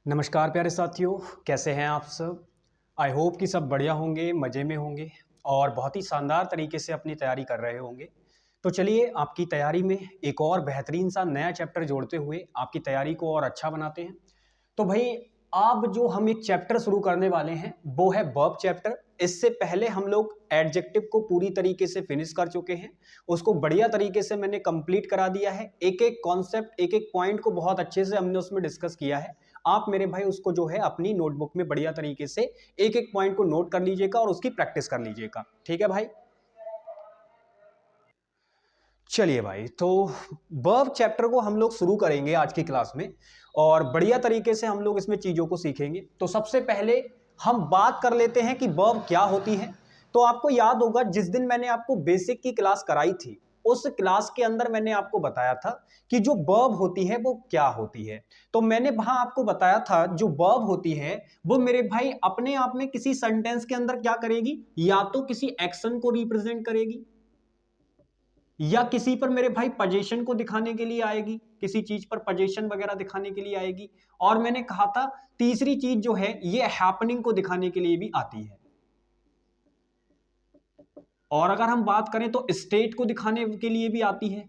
नमस्कार प्यारे साथियों, कैसे हैं आप सब। आई होप कि सब बढ़िया होंगे, मज़े में होंगे और बहुत ही शानदार तरीके से अपनी तैयारी कर रहे होंगे। तो चलिए आपकी तैयारी में एक और बेहतरीन सा नया चैप्टर जोड़ते हुए आपकी तैयारी को और अच्छा बनाते हैं। तो भाई अब जो हम एक चैप्टर शुरू करने वाले हैं वो है वर्ब चैप्टर। इससे पहले हम लोग एडजेक्टिव को पूरी तरीके से फिनिश कर चुके हैं, उसको बढ़िया तरीके से मैंने कंप्लीट करा दिया है। एक एक कॉन्सेप्ट, एक एक पॉइंट को बहुत अच्छे से हमने उसमें डिस्कस किया है। आप मेरे भाई उसको जो है अपनी नोटबुक में बढ़िया तरीके से एक एक पॉइंट को नोट कर लीजिएगा और उसकी प्रैक्टिस कर लीजिएगा, ठीक है भाई। चलिए भाई, तो वर्ब चैप्टर को हम लोग शुरू करेंगे आज की क्लास में और बढ़िया तरीके से हम लोग इसमें चीज़ों को सीखेंगे। तो सबसे पहले हम बात कर लेते हैं कि वर्ब क्या होती है। तो आपको याद होगा जिस दिन मैंने आपको बेसिक की क्लास कराई थी, उस क्लास के अंदर मैंने आपको बताया था कि जो वर्ब होती है वो क्या होती है। तो मैंने वहां आपको बताया था जो वर्ब होती है वो मेरे भाई अपने आप में किसी सेंटेंस के अंदर क्या करेगी, या तो किसी एक्शन को रिप्रेजेंट करेगी या किसी पर मेरे भाई पोजीशन को दिखाने के लिए आएगी, किसी चीज पर पोजीशन वगैरह दिखाने के लिए आएगी। और मैंने कहा था तीसरी चीज जो है ये हैपनिंग को दिखाने के लिए भी आती है। और अगर हम बात करें तो स्टेट को दिखाने के लिए भी आती है।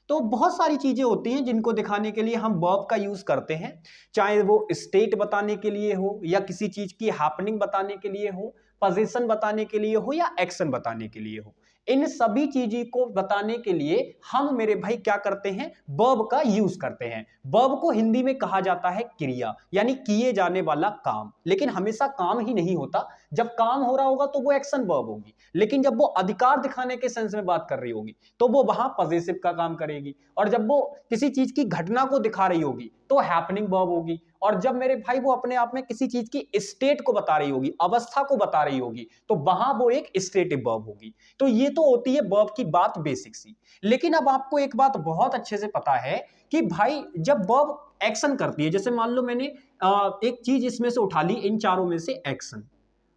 तो बहुत सारी चीजें होती हैं जिनको दिखाने के लिए हम वर्ब का यूज करते हैं, चाहे वो स्टेट बताने के लिए हो या किसी चीज की हैपनिंग बताने के लिए हो, पोजीशन बताने के लिए हो या एक्शन बताने के लिए हो। इन सभी चीजों को बताने के लिए हम मेरे भाई क्या करते हैं, वर्ब का यूज करते हैं। वर्ब को हिंदी में कहा जाता है क्रिया, यानी किए जाने वाला काम। लेकिन हमेशा काम ही नहीं होता, जब काम हो रहा होगा तो वो एक्शन वर्ब होगी, लेकिन जब वो अधिकार दिखाने के सेंस में बात कर रही होगी तो वो वहां पॉजिटिव का काम करेगी। और जब वो किसी चीज की घटना को दिखा रही होगी तो हैपनिंग वर्ब होगी। और जब मेरे भाई वो अपने आप में किसी चीज की स्टेट को बता रही होगी, अवस्था को बता रही होगी, तो वहां वो एक स्टेटिव वर्ब होगी। तो ये तो होती है वर्ब की बात बेसिक सी। लेकिन अब आपको एक बात बहुत अच्छे से पता है कि भाई जब वर्ब एक्शन करती है, जैसे मान लो मैंने एक चीज इसमें से उठा ली, इन चारों में से एक्शन।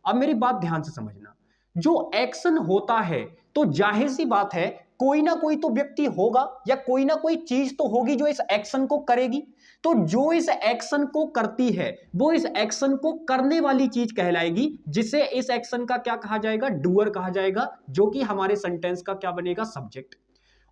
अब मेरी बात ध्यान से समझना, जो एक्शन होता है तो जाहिर सी बात है कोई ना कोई तो व्यक्ति होगा या कोई ना कोई चीज तो होगी जो इस एक्शन को करेगी। तो जो इस एक्शन को करती है वो इस एक्शन को करने वाली चीज कहलाएगी, जिसे इस एक्शन का क्या कहा जाएगा, डूअर कहा जाएगा, जो कि हमारे सेंटेंस का क्या बनेगा, सब्जेक्ट।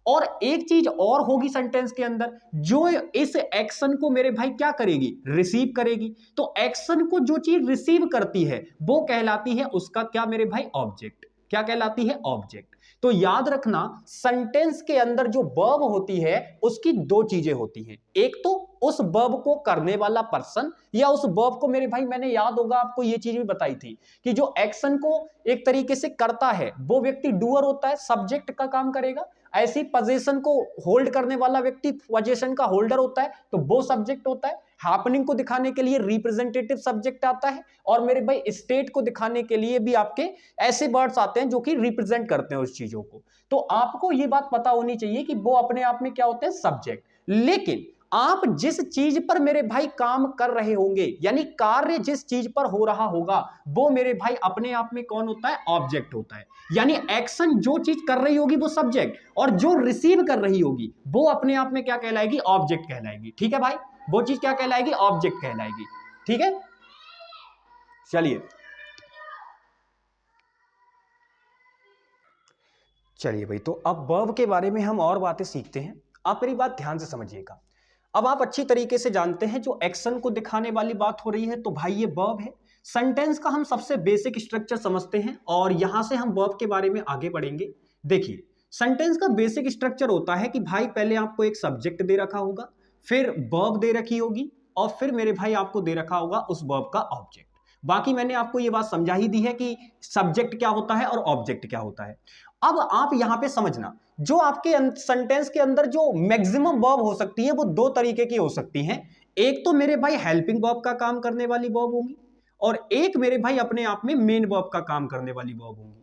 और एक चीज और होगी सेंटेंस के अंदर, जो इस एक्शन को मेरे भाई क्या करेगी, रिसीव करेगी। तो एक्शन को जो चीज रिसीव करती है वो कहलाती है उसका क्या मेरे भाई, ऑब्जेक्ट। क्या कहलाती है, ऑब्जेक्ट। तो याद रखना सेंटेंस के अंदर जो वर्ब होती है उसकी दो चीजें होती हैं, एक तो उस वर्ब को करने वाला पर्सन, या उस वर्ब को मेरे भाई मैंने याद होगा आपको ये चीज भी बताई थी कि जो एक्शन को एक तरीके से करता है वो व्यक्ति डूअर होता है, सब्जेक्ट का काम करेगा। ऐसी पोजीशन को होल्ड करने वाला व्यक्ति पोजीशन का होल्डर होता है, तो वो सब्जेक्ट होता है। हैपनिंग को दिखाने के लिए रिप्रेजेंटेटिव सब्जेक्ट आता है। और मेरे भाई स्टेट को दिखाने के लिए भी आपके ऐसे वर्ड्स आते हैं जो कि रिप्रेजेंट करते हैं उस चीजों को। तो आपको ये बात पता होनी चाहिए कि वो अपने आप में क्या होते हैं, सब्जेक्ट। लेकिन आप जिस चीज पर मेरे भाई काम कर रहे होंगे, यानी कार्य जिस चीज पर हो रहा होगा, वो मेरे भाई अपने आप में कौन होता है, ऑब्जेक्ट होता है। यानी एक्शन जो चीज कर रही होगी वो सब्जेक्ट, और जो रिसीव कर रही होगी वो अपने आप में क्या कहलाएगी, ऑब्जेक्ट कहलाएगी। ठीक है भाई, वो चीज क्या कहलाएगी, ऑब्जेक्ट कहलाएगी। ठीक है, चलिए चलिए भाई, तो अब वर्ब के बारे में हम और बातें सीखते हैं। आप मेरी बात ध्यान से समझिएगा। अब आप अच्छी तरीके से जानते हैं जो एक्शन को दिखाने वाली बात हो रही है तो भाई ये वर्ब है। सेंटेंस का हम सबसे बेसिक स्ट्रक्चर समझते हैं और यहां से हम वर्ब के बारे में आगे बढ़ेंगे। देखिए, सेंटेंस का बेसिक स्ट्रक्चर होता है कि भाई पहले आपको एक सब्जेक्ट दे रखा होगा, फिर वर्ब दे रखी होगी, और फिर मेरे भाई आपको दे रखा होगा उस वर्ब का ऑब्जेक्ट। बाकी मैंने आपको ये बात समझा ही दी है कि सब्जेक्ट क्या होता है और ऑब्जेक्ट क्या होता है। अब आप यहां पे समझना, जो आपके सेंटेंस के अंदर जो मैक्सिमम वर्ब हो सकती है वो दो तरीके की हो सकती हैं। एक तो मेरे भाई हेल्पिंग वर्ब का काम करने वाली वर्ब होंगी, और एक मेरे भाई अपने आप में मेन वर्ब का काम करने वाली वर्ब होंगी।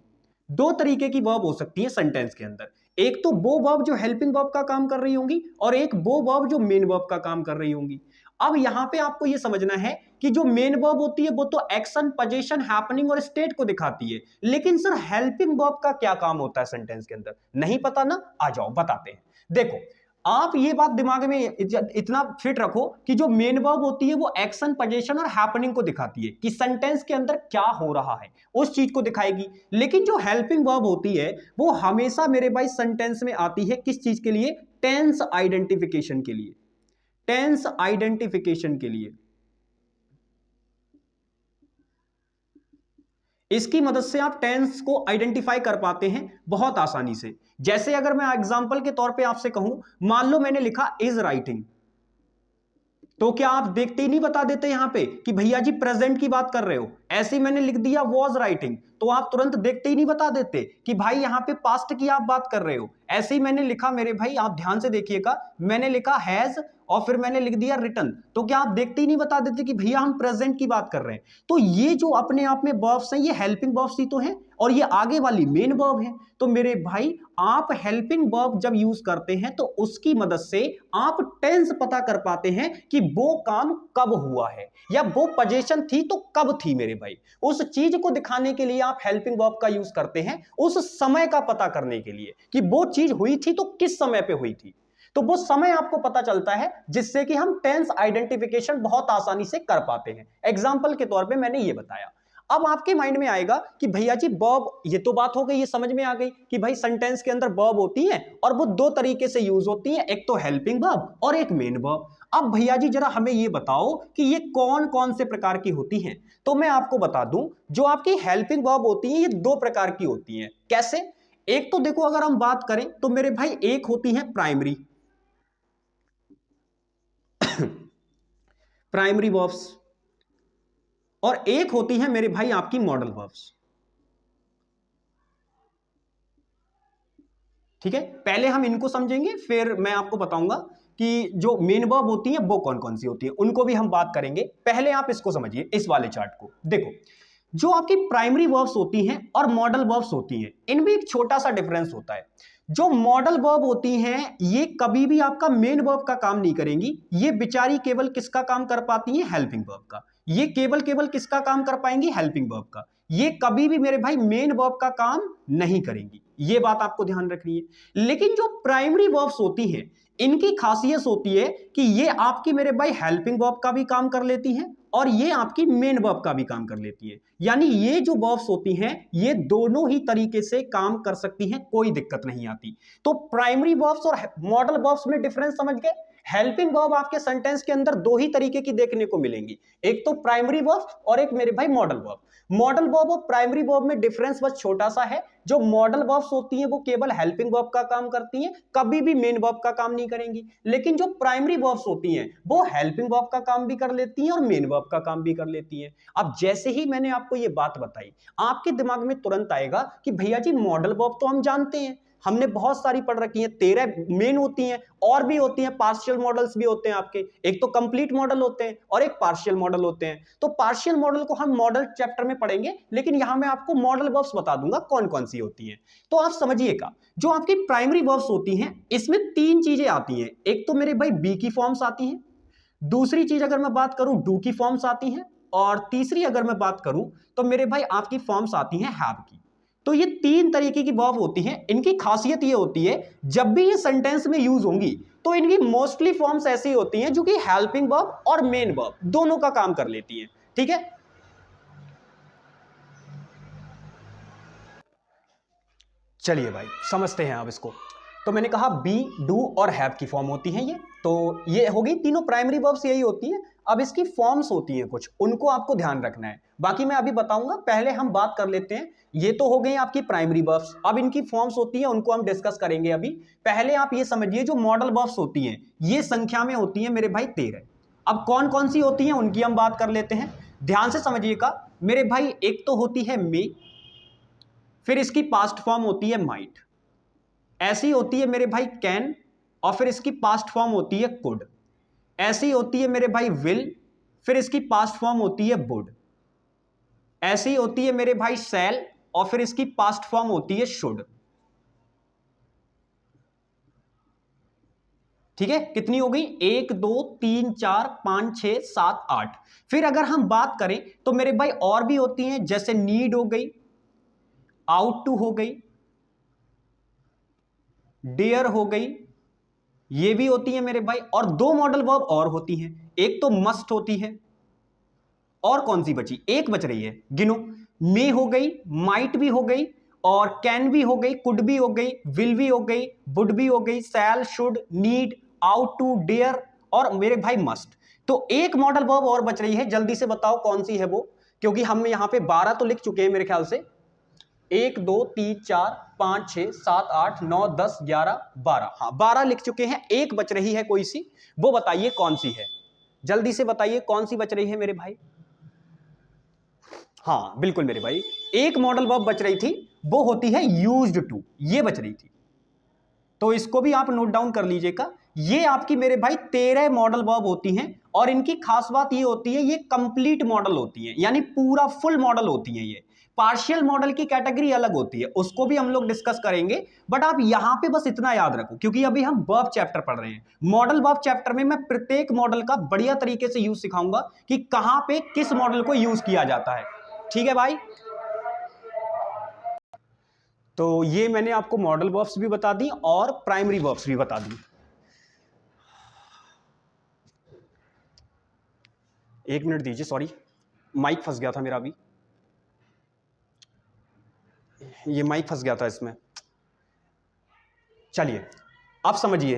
दो तरीके की वर्ब हो सकती है सेंटेंस के अंदर। एक तो वो वर्ब जो हेल्पिंग वर्ब का काम कर रही होंगी, और एक वो वर्ब जो मेन वर्ब का काम कर रही होंगी। अब यहां पे आपको ये समझना है कि जो मेन वर्ब होती है वो तो एक्शन, पोजीशन, हैपनिंग और स्टेट को दिखाती है। लेकिन सर हेल्पिंग वर्ब का क्या काम होता है सेंटेंस के अंदर, नहीं पता ना, आ जाओ बताते हैं। देखो, आप ये बात दिमाग में इतना फिट रखो कि जो मेन वर्ब होती है वो एक्शन, पोजीशन और हैपनिंग को दिखाती है कि सेंटेंस के अंदर क्या हो रहा है, उस चीज को दिखाएगी। लेकिन जो हेल्पिंग वर्ब होती है वो हमेशा मेरे भाई सेंटेंस में आती है किस चीज के लिए? टेंस आइडेंटिफिकेशन के लिए। टेंस आइडेंटिफिकेशन के लिए इसकी मदद से आप टेंस को आइडेंटिफाई कर पाते हैं बहुत आसानी से। जैसे अगर मैं एग्जांपल के तौर पे आपसे कहूं, मान लो मैंने लिखा इज राइटिंग, तो क्या आप देखते ही नहीं बता देते यहां पे कि भैया जी प्रेजेंट की बात कर रहे हो? ऐसे ही मैंने लिख दिया वॉज राइटिंग, तो आप तुरंत देखते ही नहीं बता देते कि भाई यहां पे पास्ट की आप बात कर रहे हो। ऐसे ही मैंने लिखा मेरे भाई, आप ध्यान से देखिएगा, मैंने लिखा हैज और फिर मैंने लिख दिया रिटन, तो क्या आप देखते ही नहीं बता देते कि भैया हम प्रेजेंट की बात कर रहे हैं? तो ये जो अपने आप में वर्ब्स हैं ये हेल्पिंग वर्ब्स ही तो हैं, और ये आगे वाली मेन वर्ब है। तो मेरे भाई आप हेल्पिंग वर्ब जब यूज करते हैं तो उसकी मदद से आप टेंस पता कर पाते हैं कि वो काम कब हुआ है या वो पोजीशन थी तो कब थी। मेरे भाई उस चीज को दिखाने के लिए आप हेल्पिंग वर्ब का यूज करते हैं, उस समय का पता करने के लिए कि वो चीज हुई थी तो किस समय पे हुई थी। तो वो समय आपको पता चलता है जिससे कि हम टेंस आइडेंटिफिकेशन बहुत आसानी से कर पाते हैं। एग्जाम्पल के तौर पे मैंने ये बताया। अब आपके माइंड में आएगा कि भैया जी वर्ब, ये तो बात हो गई, ये समझ में आ गई कि भाई सेंटेंस के अंदर वर्ब होती है और वो दो तरीके से यूज होती है, एक तो हेल्पिंग वर्ब और एक मेन वर्ब। अब भैया जी जरा हमें ये बताओ कि ये कौन कौन से प्रकार की होती हैं। तो मैं आपको बता दूं, जो आपकी हेल्पिंग वर्ब होती है ये दो प्रकार की होती हैं। कैसे? एक तो देखो, अगर हम बात करें तो मेरे भाई एक होती है प्राइमरी प्राइमरी वर्ब्स, और एक होती है मेरे भाई आपकी मॉडल वर्ब्स। ठीक है, पहले हम इनको समझेंगे फिर मैं आपको बताऊंगा कि जो मेन वर्ब होती है वो कौन कौन सी होती है, उनको भी हम बात करेंगे। पहले आप इसको समझिए, इस वाले चार्ट को देखो। जो आपकी प्राइमरी वर्ब्स होती हैं और मॉडल वर्ब्स होती हैं, इनमें एक छोटा सा डिफरेंस होता है। जो मॉडल वर्ब होती हैं ये कभी भी आपका मेन वर्ब का काम नहीं करेंगी, ये बेचारी केवल किसका काम कर पाती हैं? हेल्पिंग वर्ब का। ये केवल केवल किसका काम कर पाएंगी? हेल्पिंग वर्ब का। ये कभी भी मेरे भाई मेन वर्ब का काम नहीं करेंगी, ये बात आपको ध्यान रखनी है। लेकिन जो प्राइमरी वर्ब्स होती हैं इनकी खासियत होती है कि ये आपकी मेरे भाई हेल्पिंग वर्ब का भी काम कर लेती हैं और ये आपकी मेन वर्ब का भी काम कर लेती है। यानी ये जो वर्ब्स होती हैं ये दोनों ही तरीके से काम कर सकती हैं, कोई दिक्कत नहीं आती। तो प्राइमरी वर्ब्स और मॉडल वर्ब्स में डिफरेंस समझ गए? हेल्पिंग वर्ब आपके सेंटेंस के अंदर दो ही तरीके की देखने को मिलेंगी, एक तो प्राइमरी वर्ब और एक मेरे भाई मॉडल वर्ब। मॉडल वर्ब और प्राइमरी वर्ब में डिफरेंस बस छोटा सा है। जो मॉडल वर्ब्स होती हैं वो केवल हेल्पिंग वर्ब का काम करती हैं, कभी भी मेन वर्ब का काम नहीं करेंगी। लेकिन जो प्राइमरी वर्ब्स होती हैं वो हेल्पिंग वर्ब का काम भी कर लेती हैं और मेन वर्ब का काम भी कर लेती हैं। अब जैसे ही मैंने आपको ये बात बताई, आपके दिमाग में तुरंत आएगा कि भैया जी मॉडल वर्ब तो हम जानते हैं, हमने बहुत सारी पढ़ रखी हैं, 13 मेन होती हैं, और भी होती हैं, पार्शियल मॉडल्स भी होते हैं आपके। एक तो कंप्लीट मॉडल होते हैं और एक पार्शियल मॉडल होते हैं। तो पार्शियल मॉडल को हम मॉडल चैप्टर में पढ़ेंगे, लेकिन यहां मैं आपको मॉडल वर्ब्स बता दूंगा कौन कौन सी होती हैं। तो आप समझिएगा, जो आपकी प्राइमरी वर्ब्स होती हैं इसमें तीन चीजें आती हैं। एक तो मेरे भाई बी की फॉर्म्स आती हैं, दूसरी चीज अगर मैं बात करूं डू की फॉर्म्स आती हैं, और तीसरी अगर मैं बात करूं तो मेरे भाई आपकी फॉर्म्स आती हैं हैव की। तो ये तीन तरीके की वर्ब होती हैं। इनकी खासियत ये होती है जब भी ये सेंटेंस में यूज होंगी तो इनकी मोस्टली फॉर्म्स ऐसी होती हैं जो कि हेल्पिंग वर्ब और मेन वर्ब दोनों का काम कर लेती हैं। ठीक है, चलिए भाई समझते हैं अब इसको। तो मैंने कहा बी, डू और हैव की फॉर्म होती हैं ये। तो ये हो गई तीनों प्राइमरी वर्ब्स, यही होती हैं। अब इसकी फॉर्म्स होती हैं कुछ, उनको आपको ध्यान रखना है, बाकी मैं अभी बताऊंगा। पहले हम बात कर लेते हैं, ये तो हो गई आपकी प्राइमरी वर्ब्स। अब इनकी फॉर्म्स होती हैं, उनको हम डिस्कस करेंगे अभी। पहले आप ये समझिए, जो मॉडल वर्ब्स होती हैं ये संख्या में होती हैं मेरे भाई 13। अब कौन कौन सी होती हैं उनकी हम बात कर लेते हैं, ध्यान से समझिएगा मेरे भाई। एक तो होती है मे, फिर इसकी पास्ट फॉर्म होती है माइट, ऐसी होती है मेरे भाई कैन, और फिर इसकी पास्ट फॉर्म होती है कुड। ऐसी होती है मेरे भाई विल, फिर इसकी पास्ट फॉर्म होती है वुड। ऐसी होती है मेरे भाई शैल, और फिर इसकी पास्ट फॉर्म होती है शुड। ठीक है, कितनी हो गई? 1 2 3 4 5 6 7 8। फिर अगर हम बात करें तो मेरे भाई और भी होती हैं, जैसे नीड हो गई, आउट टू हो गई, डियर हो गई, ये भी होती है मेरे भाई, और दो मॉडल वर्ब और होती हैं, एक तो मस्ट होती है, और कौन सी बची, एक बच रही है, गिनो। मे हो गई, माइट भी हो गई, और कैन भी हो गई, कुड भी हो गई, विल भी हो गई, वुड भी हो गई, shall, should, need, ought to, dare, और मेरे भाई मस्ट। तो एक मॉडल वर्ब और बच रही है, जल्दी से बताओ कौन सी है वो, क्योंकि हम यहां पे 12 तो लिख चुके हैं मेरे ख्याल से, 1 2 3 4 5 6 7 8 9 10 11 12, हाँ 12 लिख चुके हैं, एक बच रही है कोई सी, वो बताइए कौन सी है, जल्दी से बताइए कौन सी बच रही है मेरे भाई। हाँ बिल्कुल मेरे भाई, एक मॉडल वर्ब बच रही थी, वो होती है यूज्ड टू, ये बच रही थी, तो इसको भी आप नोट डाउन कर लीजिएगा। ये आपकी मेरे भाई 13 मॉडल वर्ब होती हैं, और इनकी खास बात ये होती है, ये कंप्लीट मॉडल होती है, यानी पूरा फुल मॉडल होती है। ये पार्शियल मॉडल की कैटेगरी अलग होती है, उसको भी हम लोग डिस्कस करेंगे, बट आप यहां पे बस इतना याद रखो, क्योंकि अभी हम वर्ब चैप्टर पढ़ रहे हैं। मॉडल वर्ब चैप्टर में मैं प्रत्येक मॉडल का बढ़िया तरीके से यूज सिखाऊंगा कि कहां पे किस मॉडल को यूज किया जाता है, ठीक है भाई। तो ये मैंने आपको मॉडल वर्ब्स भी बता दी और प्राइमरी वर्ब्स भी बता दी। एक मिनट दीजिए, सॉरी माइक फंस गया था मेरा, अभी ये माइक फंस गया था इसमें। चलिए अब समझिए,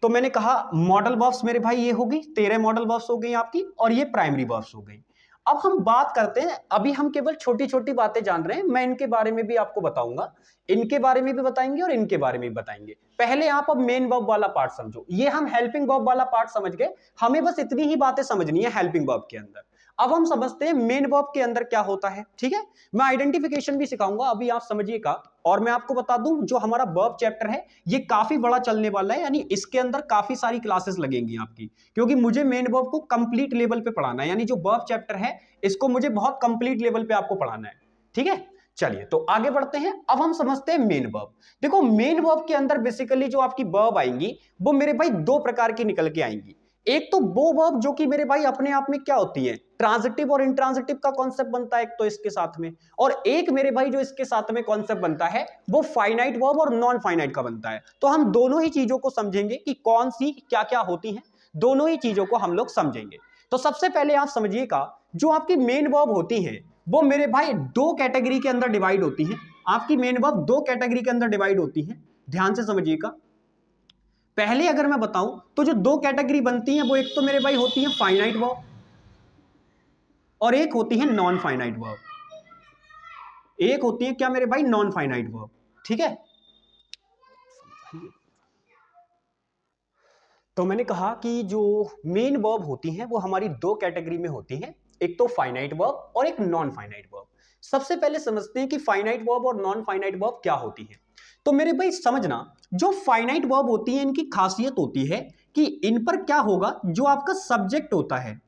तो मैंने कहा मॉडल वर्ब्स मेरे भाई ये होगी 13 मॉडल वर्ब्स हो गई आपकी, और ये प्राइमरी वर्ब्स हो गई। अब हम बात करते हैं, अभी हम केवल छोटी छोटी बातें जान रहे हैं, मैं इनके बारे में भी आपको बताऊंगा, इनके बारे में भी बताएंगे और इनके बारे में भी बताएंगे। पहले आप अब मेन वर्ब वाला पार्ट समझो, ये हम हेल्पिंग वर्ब वाला पार्ट समझ गए, हमें बस इतनी ही बातें समझनी है हेल्पिंग वर्ब के अंदर। अब हम समझते हैं मेन वर्ब के अंदर क्या होता है, ठीक है। मैं आइडेंटिफिकेशन भी सिखाऊंगा, अभी आप समझिएगा। और मैं आपको बता दूं, जो हमारा वर्ब चैप्टर है ये काफी बड़ा चलने वाला है, यानी इसके अंदर काफी सारी क्लासेस लगेंगी आपकी, क्योंकि मुझे मेन वर्ब को कंप्लीट लेवल पे पढ़ाना है, यानी जो वर्ब चैप्टर है इसको मुझे बहुत कंप्लीट लेवल पे आपको पढ़ाना है, ठीक है। चलिए तो आगे बढ़ते हैं, अब हम समझते हैं मेन वर्ब। देखो मेन वर्ब के अंदर बेसिकली जो आपकी वर्ब आएंगी वो मेरे भाई दो प्रकार की निकल के आएंगी। एक तो वो वर्ब जो कि मेरे भाई अपने आप में क्या होती है, ट्रांजिटिव और इंट्रांजिटिव का कॉन्सेप्ट बनता है एक तो इसके साथ में, और एक मेरे भाई जो इसके साथ में कॉन्सेप्ट बनता है वो फाइनाइट वर्ब और नॉन फाइनाइट का बनता है। तो हम दोनों ही चीजों को समझेंगे कि कौन सी क्या क्या होती हैं, दोनों ही चीजों को हम लोग समझेंगे। तो सबसे पहले आप समझिएगा, जो आपकी मेन वर्ब होती है वो मेरे भाई दो कैटेगरी के अंदर डिवाइड होती है। आपकी मेन वर्ब दो कैटेगरी के अंदर डिवाइड होती है, ध्यान से समझिएगा। पहले अगर मैं बताऊं तो जो दो कैटेगरी बनती हैं वो एक तो मेरे भाई होती है फाइनाइट वर्ब और एक होती है नॉन फाइनाइट वर्ब। एक होती है क्या मेरे भाई, नॉन फाइनाइट वर्ब, ठीक है। तो मैंने कहा कि जो मेन वर्ब होती हैं वो हमारी दो कैटेगरी में होती हैं, एक तो फाइनाइट वर्ब और एक नॉन फाइनाइट वर्ब। सबसे पहले समझते हैं कि फाइनाइट वर्ब और नॉन फाइनाइट वर्ब क्या होती है। तो मेरे भाई समझना, जो फाइनाइट वर्ब होती है इनकी खासियत होती है कि इन पर क्या होगा, जो आपका सब्जेक्ट होता है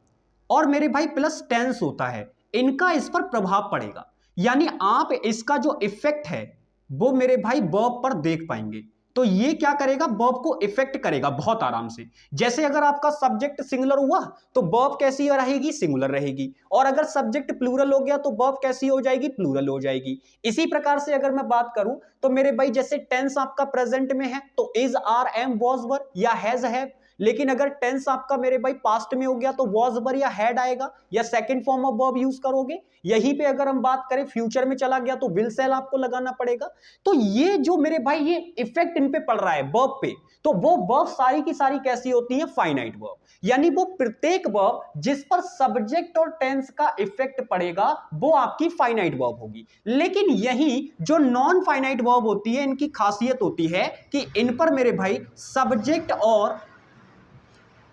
और मेरे भाई प्लस टेंस होता है, इनका इस पर प्रभाव पड़ेगा। यानी आप इसका जो इफेक्ट है वो मेरे भाई वर्ब पर देख पाएंगे। तो ये क्या करेगा, वर्ब को इफेक्ट करेगा बहुत आराम से। जैसे अगर आपका सब्जेक्ट सिंगुलर हुआ तो वर्ब कैसी रहेगी, सिंगुलर रहेगी, और अगर सब्जेक्ट प्लूरल हो गया तो वर्ब कैसी हो जाएगी, प्लूरल हो जाएगी। इसी प्रकार से अगर मैं बात करूं तो मेरे भाई जैसे टेंस आपका प्रेजेंट में है तो इज, आर, एम, वाज, वर या हैज, हैव, लेकिन अगर टेंस आपका मेरे भाई पास्ट में हो गया तो वाज, वर या हैड आएगा, या second form of verb use करोगे। यहीं पे अगर हम बात करें फ्यूचर में चला गया तो विल, शैल आपको लगाना पड़ेगा। तो ये जो मेरे भाई ये इफेक्ट इन पे पड़ रहा है वर्ब पे, तो वो वर्ब सारी की सारी कैसी होती है, फाइनाइट वर्ब। यानी वो प्रत्येक वर्ब जिस पर सब्जेक्ट और टेंस का इफेक्ट पड़ेगा वो आपकी फाइनाइट वर्ब होगी। लेकिन यही जो नॉन फाइनाइट वर्ब होती है इनकी खासियत होती है कि इन पर मेरे भाई सब्जेक्ट और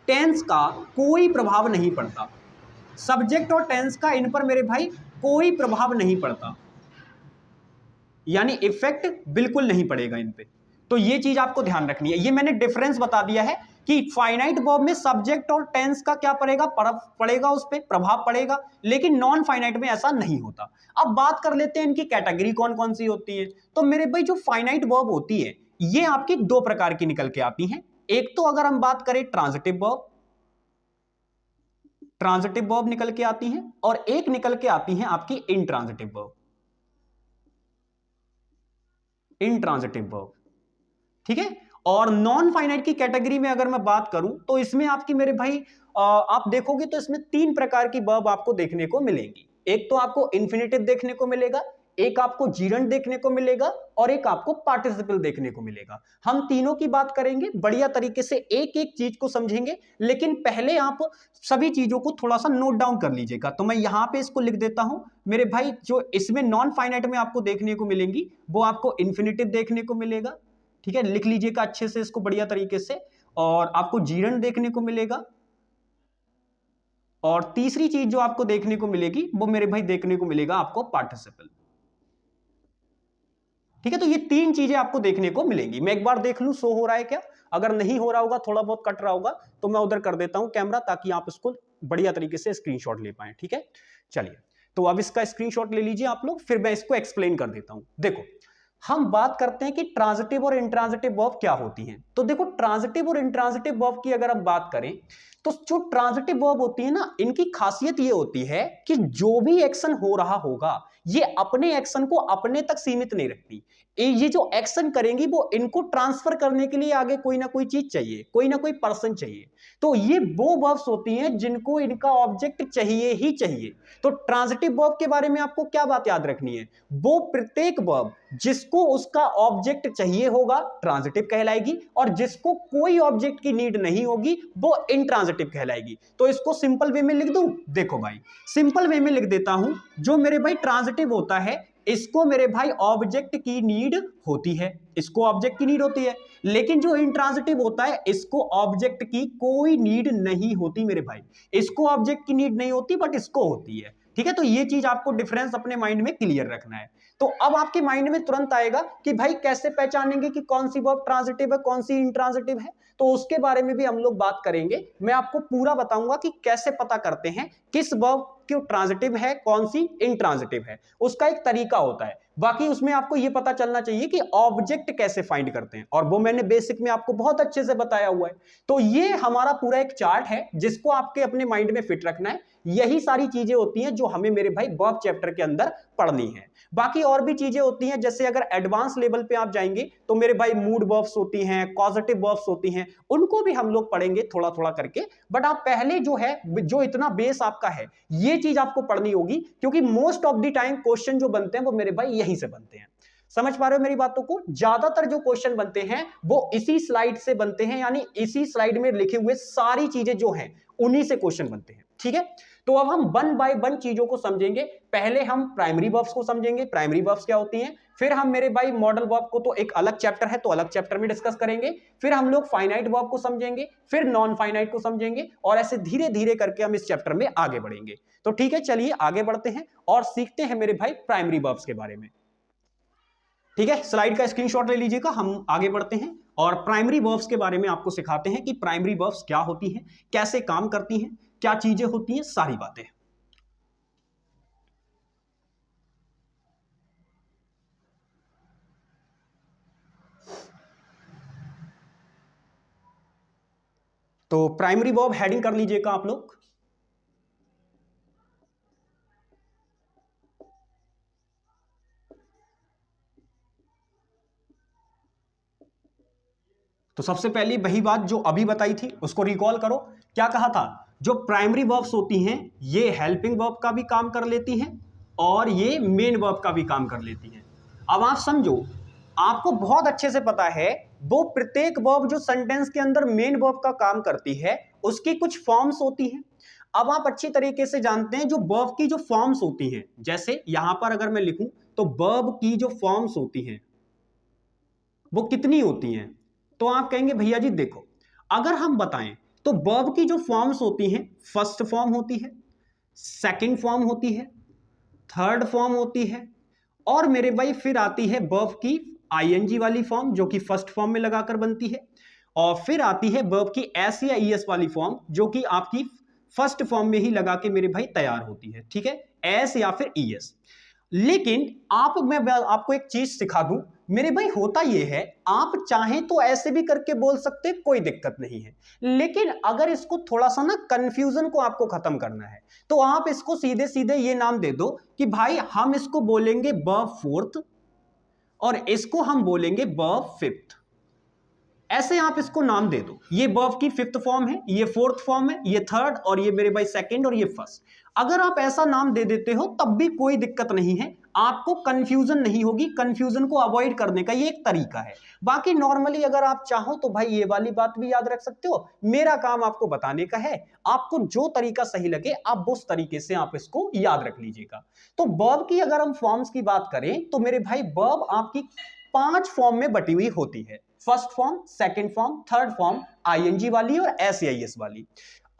टेंस का कोई प्रभाव नहीं पड़ता। सब्जेक्ट और टेंस का इन पर मेरे भाई कोई प्रभाव नहीं पड़ता, यानी इफेक्ट बिल्कुल नहीं पड़ेगा इन पे। तो ये चीज आपको ध्यान रखनी है, ये मैंने डिफरेंस बता दिया है कि फाइनाइट वर्ब में सब्जेक्ट और टेंस का क्या पड़ेगा उस पर प्रभाव पड़ेगा, लेकिन नॉन फाइनाइट में ऐसा नहीं होता। अब बात कर लेते हैं इनकी कैटेगरी कौन कौन सी होती है। तो मेरे भाई जो फाइनाइट वर्ब होती है ये आपकी दो प्रकार की निकल के आती हैं। एक तो अगर हम बात करें ट्रांजिटिव वर्ब निकल के आती हैं, और एक निकल के आती हैं आपकी इनट्रांजिटिव वर्ब, ठीक है। और नॉन फाइनाइट की कैटेगरी में अगर मैं बात करूं तो इसमें आपकी मेरे भाई आप देखोगे तो इसमें 3 प्रकार की वर्ब आपको देखने को मिलेंगी। एक तो आपको इन्फिनेटिव देखने को मिलेगा, एक आपको जीरंड देखने को मिलेगा और एक आपको पार्टिसिपल देखने को मिलेगा। हम तीनों की बात करेंगे, बढ़िया तरीके से एक एक चीज को समझेंगे, लेकिन पहले आप सभी चीजों को थोड़ा सा नोट डाउन कर लीजिएगा। तो मैं यहां पे इसको लिख देता हूं मेरे भाई। जो इसमें नॉन फाइनाइट में आपको देखने को मिलेंगी वो आपको इन्फिनेटिव देखने को मिलेगा, ठीक है, लिख लीजिएगा अच्छे से इसको बढ़िया तरीके से। और आपको जीरंड देखने को मिलेगा, और तीसरी चीज जो आपको देखने को मिलेगी वो मेरे भाई देखने को मिलेगा आपको पार्टिसिपल। ठीक है, तो ये 3 चीजें आपको देखने को मिलेंगी। मैं एक बार देख लूं शो हो रहा है क्या, अगर नहीं हो रहा होगा, थोड़ा बहुत कट रहा होगा, तो मैं उधर कर देता हूं कैमरा, ताकि आप इसको बढ़िया तरीके से स्क्रीनशॉट ले पाए। ठीक है, चलिए, तो अब इसका स्क्रीनशॉट ले लीजिए आप लोग, फिर मैं इसको एक्सप्लेन कर देता हूं। देखो, हम बात करते हैं कि ट्रांजिटिव और इंट्रांजिटिव वर्ब क्या होती हैं। तो देखो, ट्रांजिटिव और इंट्रांजिटिव वर्ब की अगर हम बात करें तो जो ट्रांजिटिव वर्ब होती है ना, इनकी खासियत ये होती है कि जो भी एक्शन हो रहा होगा ये अपने एक्शन को अपने तक सीमित नहीं रखती। ये जो एक्शन करेंगी वो इनको ट्रांसफर करने के लिए आगे कोई ना कोई चीज चाहिए, कोई ना कोई पर्सन चाहिए। तो ये वो वर्ब्स होती हैं जिनको इनका ऑब्जेक्ट चाहिए ही चाहिए। तो ट्रांजिटिव वर्ब के बारे में आपको क्या बात याद रखनी है, वो प्रत्येक वर्ब जिसको उसका ऑब्जेक्ट चाहिए होगा ट्रांजिटिव कहलाएगी, और जिसको कोई ऑब्जेक्ट की नीड नहीं होगी वो इंट्रांजिटिव कहलाएगी। तो इसको सिंपल वे में लिख दूं, देखो भाई, सिंपल वे में लिख देता हूं। जो मेरे भाई ट्रांजिटिव होता है इसको मेरे भाई ऑब्जेक्ट की नीड होती है, इसको ऑब्जेक्ट की नीड होती है। लेकिन जो इंट्रांजिटिव होता है इसको ऑब्जेक्ट की कोई नीड नहीं होती मेरे भाई, इसको ऑब्जेक्ट की नीड नहीं होती बट इसको होती है। ठीक है, तो ये चीज आपको डिफरेंस अपने माइंड में क्लियर रखना है। तो अब आपके माइंड में तुरंत आएगा कि भाई कैसे पहचानेंगे कि कौन सी वर्ब ट्रांजिटिव है कौन सी इंट्रांजिटिव है। तो उसके बारे में भी हम लोग बात करेंगे, मैं आपको पूरा बताऊंगा कि कैसे पता करते हैं किस वर्ब क्यों ट्रांजिटिव है कौन सी इंट्रांजिटिव है, उसका एक तरीका होता है। बाकी उसमें आपको यह पता चलना चाहिए कि ऑब्जेक्ट कैसे फाइंड करते हैं, और वो मैंने बेसिक में आपको बहुत अच्छे से बताया हुआ है। तो ये हमारा पूरा एक चार्ट है जिसको आपके अपने माइंड में फिट रखना है। यही सारी चीजें होती हैं जो हमें मेरे भाई वर्ब चैप्टर के अंदर पढ़नी है। बाकी और भी चीजें होती हैं, जैसे अगर एडवांस लेवल पे आप जाएंगे तो मेरे भाई मूड वर्ब्स होती हैं, कॉजेटिव वर्ब्स होती हैं, उनको भी हम लोग पढ़ेंगे थोड़ा थोड़ा करके। बट आप पहले जो है, जो इतना बेस आपका है, ये चीज आपको पढ़नी होगी, क्योंकि most of the time question जो बनते हैं वो मेरे भाई यहीं से बनते हैं। समझ पा रहे हो मेरी बातों को? ज्यादातर जो क्वेश्चन बनते हैं वो इसी स्लाइड से बनते हैं, यानी इसी स्लाइड में लिखे हुए सारी चीजें जो हैं उन्हीं से क्वेश्चन बनते हैं। ठीक है, तो अब हम वन बाय वन चीजों को समझेंगे। पहले हम प्राइमरी वर्ब्स को समझेंगे, प्राइमरी वर्ब्स क्या होती हैं। फिर हम मेरे भाई मॉडल वर्ब को, तो एक अलग चैप्टर है तो अलग चैप्टर में डिस्कस करेंगे। फिर हम लोग फाइनाइट वर्ब को समझेंगे, फिर नॉन फाइनाइट को समझेंगे, और ऐसे धीरे धीरे करके हम इस चैप्टर में आगे बढ़ेंगे। तो ठीक है, चलिए आगे बढ़ते हैं और सीखते हैं मेरे भाई प्राइमरी वर्ब्स के बारे में। ठीक है, स्लाइड का स्क्रीनशॉट ले लीजिएगा, हम आगे बढ़ते हैं और प्राइमरी वर्ब्स के बारे में आपको सिखाते हैं कि प्राइमरी वर्ब्स क्या होती हैं, कैसे काम करती हैं, क्या चीजें होती हैं, सारी बातें। तो प्राइमरी वर्ब हेडिंग कर लीजिएगा आप लोग। तो सबसे पहली वही बात जो अभी बताई थी उसको रिकॉल करो। क्या कहा था? जो प्राइमरी वर्ब्स होती हैं ये हेल्पिंग वर्ब का भी काम कर लेती हैं और ये मेन वर्ब का भी काम कर लेती हैं। अब आप समझो, आपको बहुत अच्छे से पता है वो प्रत्येक वर्ब जो सेंटेंस के अंदर मेन वर्ब का काम करती है उसकी कुछ फॉर्म्स होती हैं। अब आप अच्छी तरीके से जानते हैं जो वर्ब की जो फॉर्म्स होती हैं, जैसे यहां पर अगर मैं लिखूं तो वर्ब की जो फॉर्म्स होती हैं वो कितनी होती हैं। तो आप कहेंगे भैया जी देखो, अगर हम बताएं तो वर्ब की जो फॉर्म्स होती हैं, फर्स्ट फॉर्म होती है, सेकंड फॉर्म होती है, थर्ड फॉर्म होती है, और मेरे भाई फिर आती है वर्ब की आईएनजी वाली फॉर्म जो कि फर्स्ट फॉर्म में लगाकर बनती है, और फिर आती है वर्ब की एस या ईएस वाली फॉर्म जो कि आपकी फर्स्ट फॉर्म में ही लगा के मेरे भाई तैयार होती है। ठीक है, एस या फिर ईएस। लेकिन मैं आपको एक चीज सिखा दूं मेरे भाई, होता यह है आप चाहें तो ऐसे भी करके बोल सकते, कोई दिक्कत नहीं है। लेकिन अगर इसको थोड़ा सा ना कंफ्यूजन को आपको खत्म करना है तो आप इसको सीधे सीधे ये नाम दे दो कि भाई हम इसको बोलेंगे वर्ब फोर्थ और इसको हम बोलेंगे वर्ब फिफ्थ। ऐसे आप इसको नाम दे दो, ये वर्ब की फिफ्थ फॉर्म है, ये फोर्थ फॉर्म है, ये थर्ड, और ये मेरे भाई सेकंड, और ये फर्स्ट। अगर आप ऐसा नाम दे देते हो तब भी कोई दिक्कत नहीं है, आपको कंफ्यूजन नहीं होगी। कंफ्यूजन को अवॉइड करने का ये एक तरीका है। बाकी नॉर्मली अगर आप चाहो तो भाई ये वाली बात भी याद रख सकते हो, मेरा काम आपको बताने का है, आपको जो तरीका सही लगे आप उस तरीके से आप इसको याद रख लीजिएगा। तो वर्ब की अगर हम फॉर्म्स की बात करें तो मेरे भाई वर्ब आपकी 5 फॉर्म में बटी हुई होती है। First form, second form, third form, ING वाली और एसएआईएस वाली।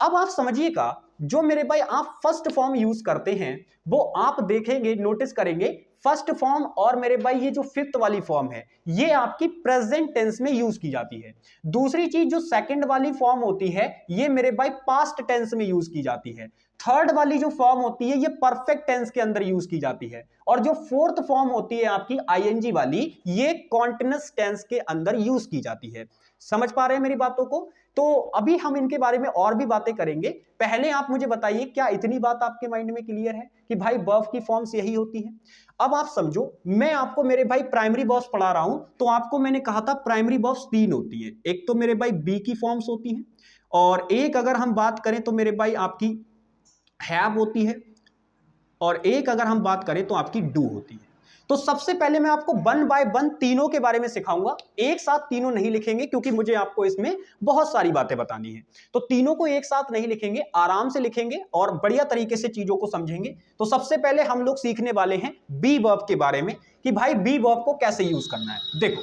अब आप समझिएगा, जो मेरे भाई आप फर्स्ट फॉर्म यूज करते हैं वो आप देखेंगे, नोटिस करेंगे, फर्स्ट फॉर्म और मेरे भाई ये जो फिफ्थ वाली फॉर्म है ये आपकी प्रेजेंट टेंस में यूज की जाती है। दूसरी चीज जो सेकंड वाली फॉर्म होती है ये मेरे भाई पास्ट टेंस में यूज की जाती है। थर्ड वाली जो फॉर्म होती है ये परफेक्ट टेंस के अंदर यूज की जाती है, और जो फोर्थ फॉर्म होती है आपकी आईएनजी वाली ये कॉन्टिन्यूअस टेंस के अंदर यूज की जाती है। समझ पा रहे हैं मेरी बातों को? तो अभी हम इनके बारे में और भी बातें करेंगे। पहले आप मुझे बताइए, क्या इतनी बात आपके माइंड में क्लियर है कि भाई वर्ब की फॉर्म्स यही होती हैं? अब आप समझो, मैं आपको मेरे भाई प्राइमरी वर्ब्स पढ़ा रहा हूं, तो आपको मैंने कहा था प्राइमरी वर्ब्स 3 होती है। एक तो मेरे भाई बी की फॉर्म्स होती हैं, और एक अगर हम बात करें तो मेरे भाई आपकी हैव होती है, और एक अगर हम बात करें तो आपकी डू होती है। तो सबसे पहले मैं आपको 1 बाय 1 तीनों के बारे में सिखाऊंगा। एक साथ तीनों नहीं लिखेंगे क्योंकि मुझे आपको इसमें बहुत सारी बातें बतानी है, तो तीनों को एक साथ नहीं लिखेंगे, आराम से लिखेंगे और बढ़िया तरीके से चीजों को समझेंगे। तो सबसे पहले हम लोग सीखने वाले हैं बी वर्ब के बारे में कि भाई बी वर्ब को कैसे यूज करना है। देखो,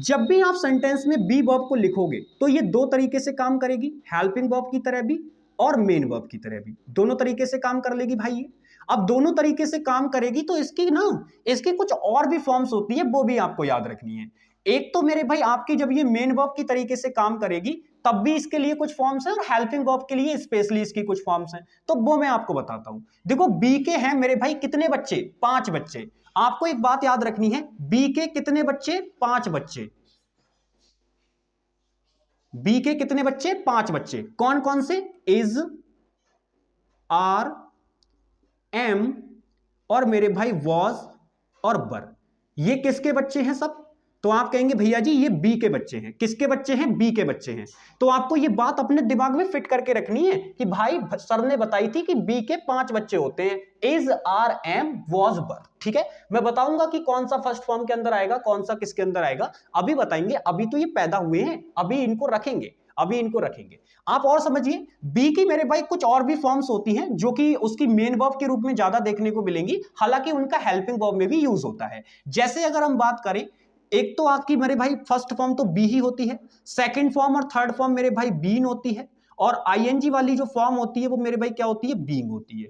जब भी आप सेंटेंस में बी वर्ब को लिखोगे तो ये 2 तरीके से काम करेगी, हेल्पिंग वर्ब की तरह भी और मेन वर्ब की तरह भी, दोनों तरीके से काम कर लेगी भाई ये। अब दोनों तरीके से काम करेगी तो इसकी कुछ और भी फॉर्म्स होती है, वो भी आपको याद रखनी है। एक तो मेरे भाई आपकी जब ये मेन वर्ब की तरीके से काम करेगी तब भी इसके लिए कुछ फॉर्म्स हैं, और हेल्पिंग वर्ब के लिए स्पेशली इसकी कुछ फॉर्म्स हैं, तो वो मैं आपको बताता हूं। देखो, बी के हैं मेरे भाई कितने बच्चे? 5 बच्चे। आपको एक बात याद रखनी है, बी के कितने बच्चे? 5 बच्चे। बी के कितने बच्चे? 5 बच्चे। कौन कौन से? इज, आर, एम, और मेरे भाई वॉज और वर। ये किसके बच्चे हैं सब? तो आप कहेंगे भैया जी ये बी के बच्चे हैं। किसके बच्चे हैं? बी के बच्चे हैं। तो आपको ये बात अपने दिमाग में फिट करके रखनी है कि भाई सर ने बताई थी कि बी के 5 बच्चे होते हैं, इज, आर, एम, वॉज, वर। ठीक है, मैं बताऊंगा कि कौन सा फर्स्ट फॉर्म के अंदर आएगा, कौन सा किसके अंदर आएगा, अभी बताएंगे। अभी तो ये पैदा हुए हैं, अभी इनको रखेंगे, अभी इनको रखेंगे। आप और समझिए, बी की मेरे भाई कुछ और भी फॉर्म्स होती हैं जो कि उसकी मेन वर्ब के रूप में ज्यादा देखने को मिलेंगी, हालांकि उनका हेल्पिंग वर्ब में भी यूज होता है। जैसे अगर हम बात करें, एक तो आपकी मेरे भाई फर्स्ट फॉर्म तो बी ही होती है, सेकंड फॉर्म और थर्ड फॉर्म मेरे भाई बीन होती है, और आईएनजी वाली जो फॉर्म होती है वो मेरे भाई क्या होती है? बीइंग होती है।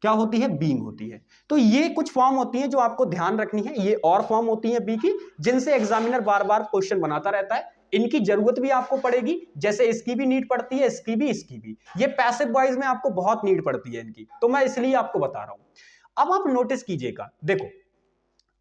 क्या होती है? बीइंग होती है। तो ये कुछ फॉर्म होती है जो आपको ध्यान रखनी है। ये और फॉर्म होती है बी की जिनसे एग्जामिनर बार बार क्वेश्चन बनाता रहता है, इनकी जरूरत भी आपको पड़ेगी, जैसे इसकी भी नीड पड़ती है, इसकी भी। ये पैसिव वॉइस में आपको बहुत नीड पड़ती है इनकी, तो मैं इसलिए आपको बता रहा हूं। अब आप नोटिस कीजिएगा, देखो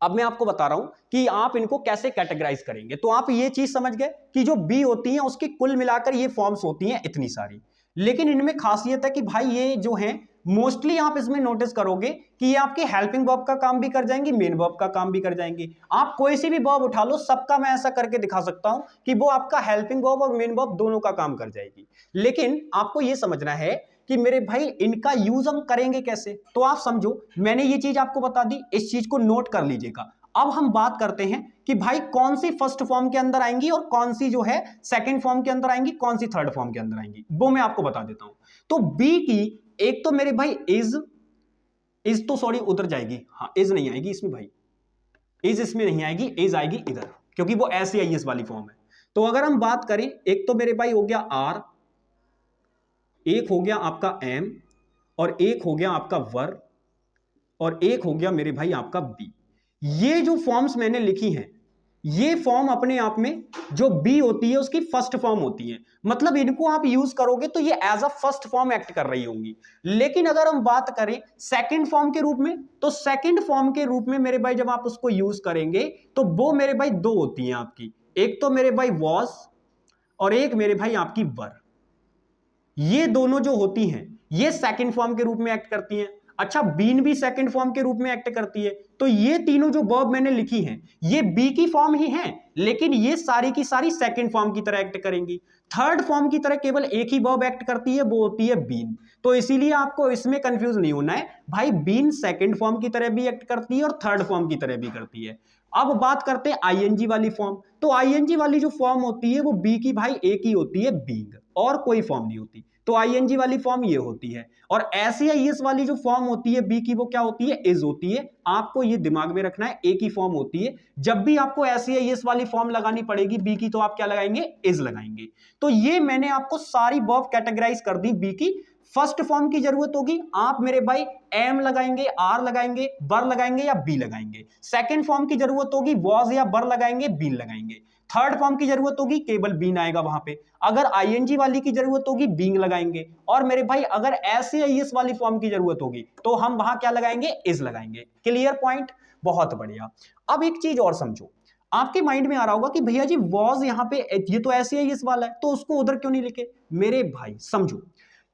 अब मैं आपको बता रहा हूं कि आप इनको कैसे कैटेगराइज करेंगे। तो आप ये चीज समझ गए कि जो बी होती है उसकी कुल मिलाकर ये फॉर्म्स होती हैं इतनी सारी, लेकिन इनमें खासियत है कि भाई ये जो है मोस्टली आप इसमें नोटिस करोगे कि ये आपके हेल्पिंग वर्ब का काम भी कर जाएंगी, मेन वर्ब का काम भी कर जाएंगी। आप कोई सी भी वर्ब उठा लो, सबका मैं ऐसा करके दिखा सकता हूं कि वो आपका हेल्पिंग वर्ब और मेन वर्ब दोनों का काम कर जाएगी। लेकिन आपको ये समझना है कि मेरे भाई इनका यूज हम करेंगे कैसे। तो आप समझो, मैंने ये चीज आपको बता दी, इस चीज को नोट कर लीजिएगा। अब हम बात करते हैं कि भाई कौन सी फर्स्ट फॉर्म के अंदर आएंगी और कौन सी जो है सेकंड फॉर्म के अंदर आएंगी, कौन सी थर्ड फॉर्म के अंदर आएंगी, वो मैं आपको बता देता हूं। तो बी की एक तो मेरे भाई इज तो सॉरी उधर जाएगी, हाँ इज नहीं आएगी इसमें भाई, इज इसमें नहीं आएगी, इज आएगी इधर, क्योंकि वो ऐसे आई एस वाली फॉर्म है। तो अगर हम बात करें, एक तो मेरे भाई हो गया आर, एक हो गया आपका एम, और एक हो गया आपका वर, और एक हो गया मेरे भाई आपका बी। ये जो फॉर्म्स मैंने लिखी हैं, ये फॉर्म अपने आप में जो बी होती है उसकी फर्स्ट फॉर्म होती है, मतलब इनको आप यूज करोगे तो ये as a first form act कर रही होंगी। लेकिन अगर हम बात करें सेकंड फॉर्म के रूप में, तो सेकंड फॉर्म के रूप में मेरे भाई जब आप उसको यूज करेंगे तो वो मेरे भाई 2 होती हैं आपकी, एक तो मेरे भाई वॉज और एक मेरे भाई आपकी वर। ये दोनों जो होती हैं ये सेकंड फॉर्म के रूप में एक्ट करती हैं। अच्छा बीन भी सेकंड फॉर्म के रूप में एक्ट करती है। तो ये तीनों जो वर्ब मैंने लिखी हैं ये बी की फॉर्म ही हैं, लेकिन ये सारी की सारी सेकंड फॉर्म की तरह एक्ट करेंगी। थर्ड फॉर्म की तरह केवल एक ही वर्ब एक्ट करती है, वो होती है बीन। तो इसीलिए आपको इसमें कंफ्यूज नहीं होना है भाई, बीन सेकंड फॉर्म की तरह भी एक्ट करती है और थर्ड फॉर्म की तरह भी करती है। अब बात करते हैं आईएनजी वाली फॉर्म। तो आईएनजी वाली जो फॉर्म होती है वो बी की भाई एक ही होती है, बीइंग, और कोई फॉर्म नहीं होती। तो आईएनजी वाली फॉर्म ये होती है। और एसईआईएस वाली जो फॉर्म होती है बी की, वो क्या होती है, इज होती है। आपको ये दिमाग में रखना है, एक ही फॉर्म होती है। जब भी आपको एसईआईएस वाली फॉर्म लगानी पड़ेगी बी की, तो आप क्या लगाएंगे, इज लगाएंगे। तो ये मैंने आपको सारी वर्ब कैटेगराइज कर दी बी की। फर्स्ट फॉर्म की जरूरत होगी, आप मेरे भाई एम लगाएंगे, आर लगाएंगे, बर लगाएंगे या बी लगाएंगे। सेकंड फॉर्म की जरूरत होगी, वॉज या बर लगाएंगे, बीन लगाएंगे। थर्ड फॉर्म की जरूरत होगी, केवल बीन आएगा वहां पे। अगर आईएनजी वाली की जरूरत होगी, बीइंग लगाएंगे। और मेरे भाई अगर एसईआईएस वाली फॉर्म की जरूरत होगी तो हम वहां क्या लगाएंगे, इज लगाएंगे। क्लियर पॉइंट, बहुत बढ़िया। अब एक चीज और समझो, आपके माइंड में आ रहा होगा कि भैया जी वॉज यहां पे, ये तो एसईआईएस वाला है, तो उसको उधर क्यों नहीं लिखे। मेरे भाई समझो,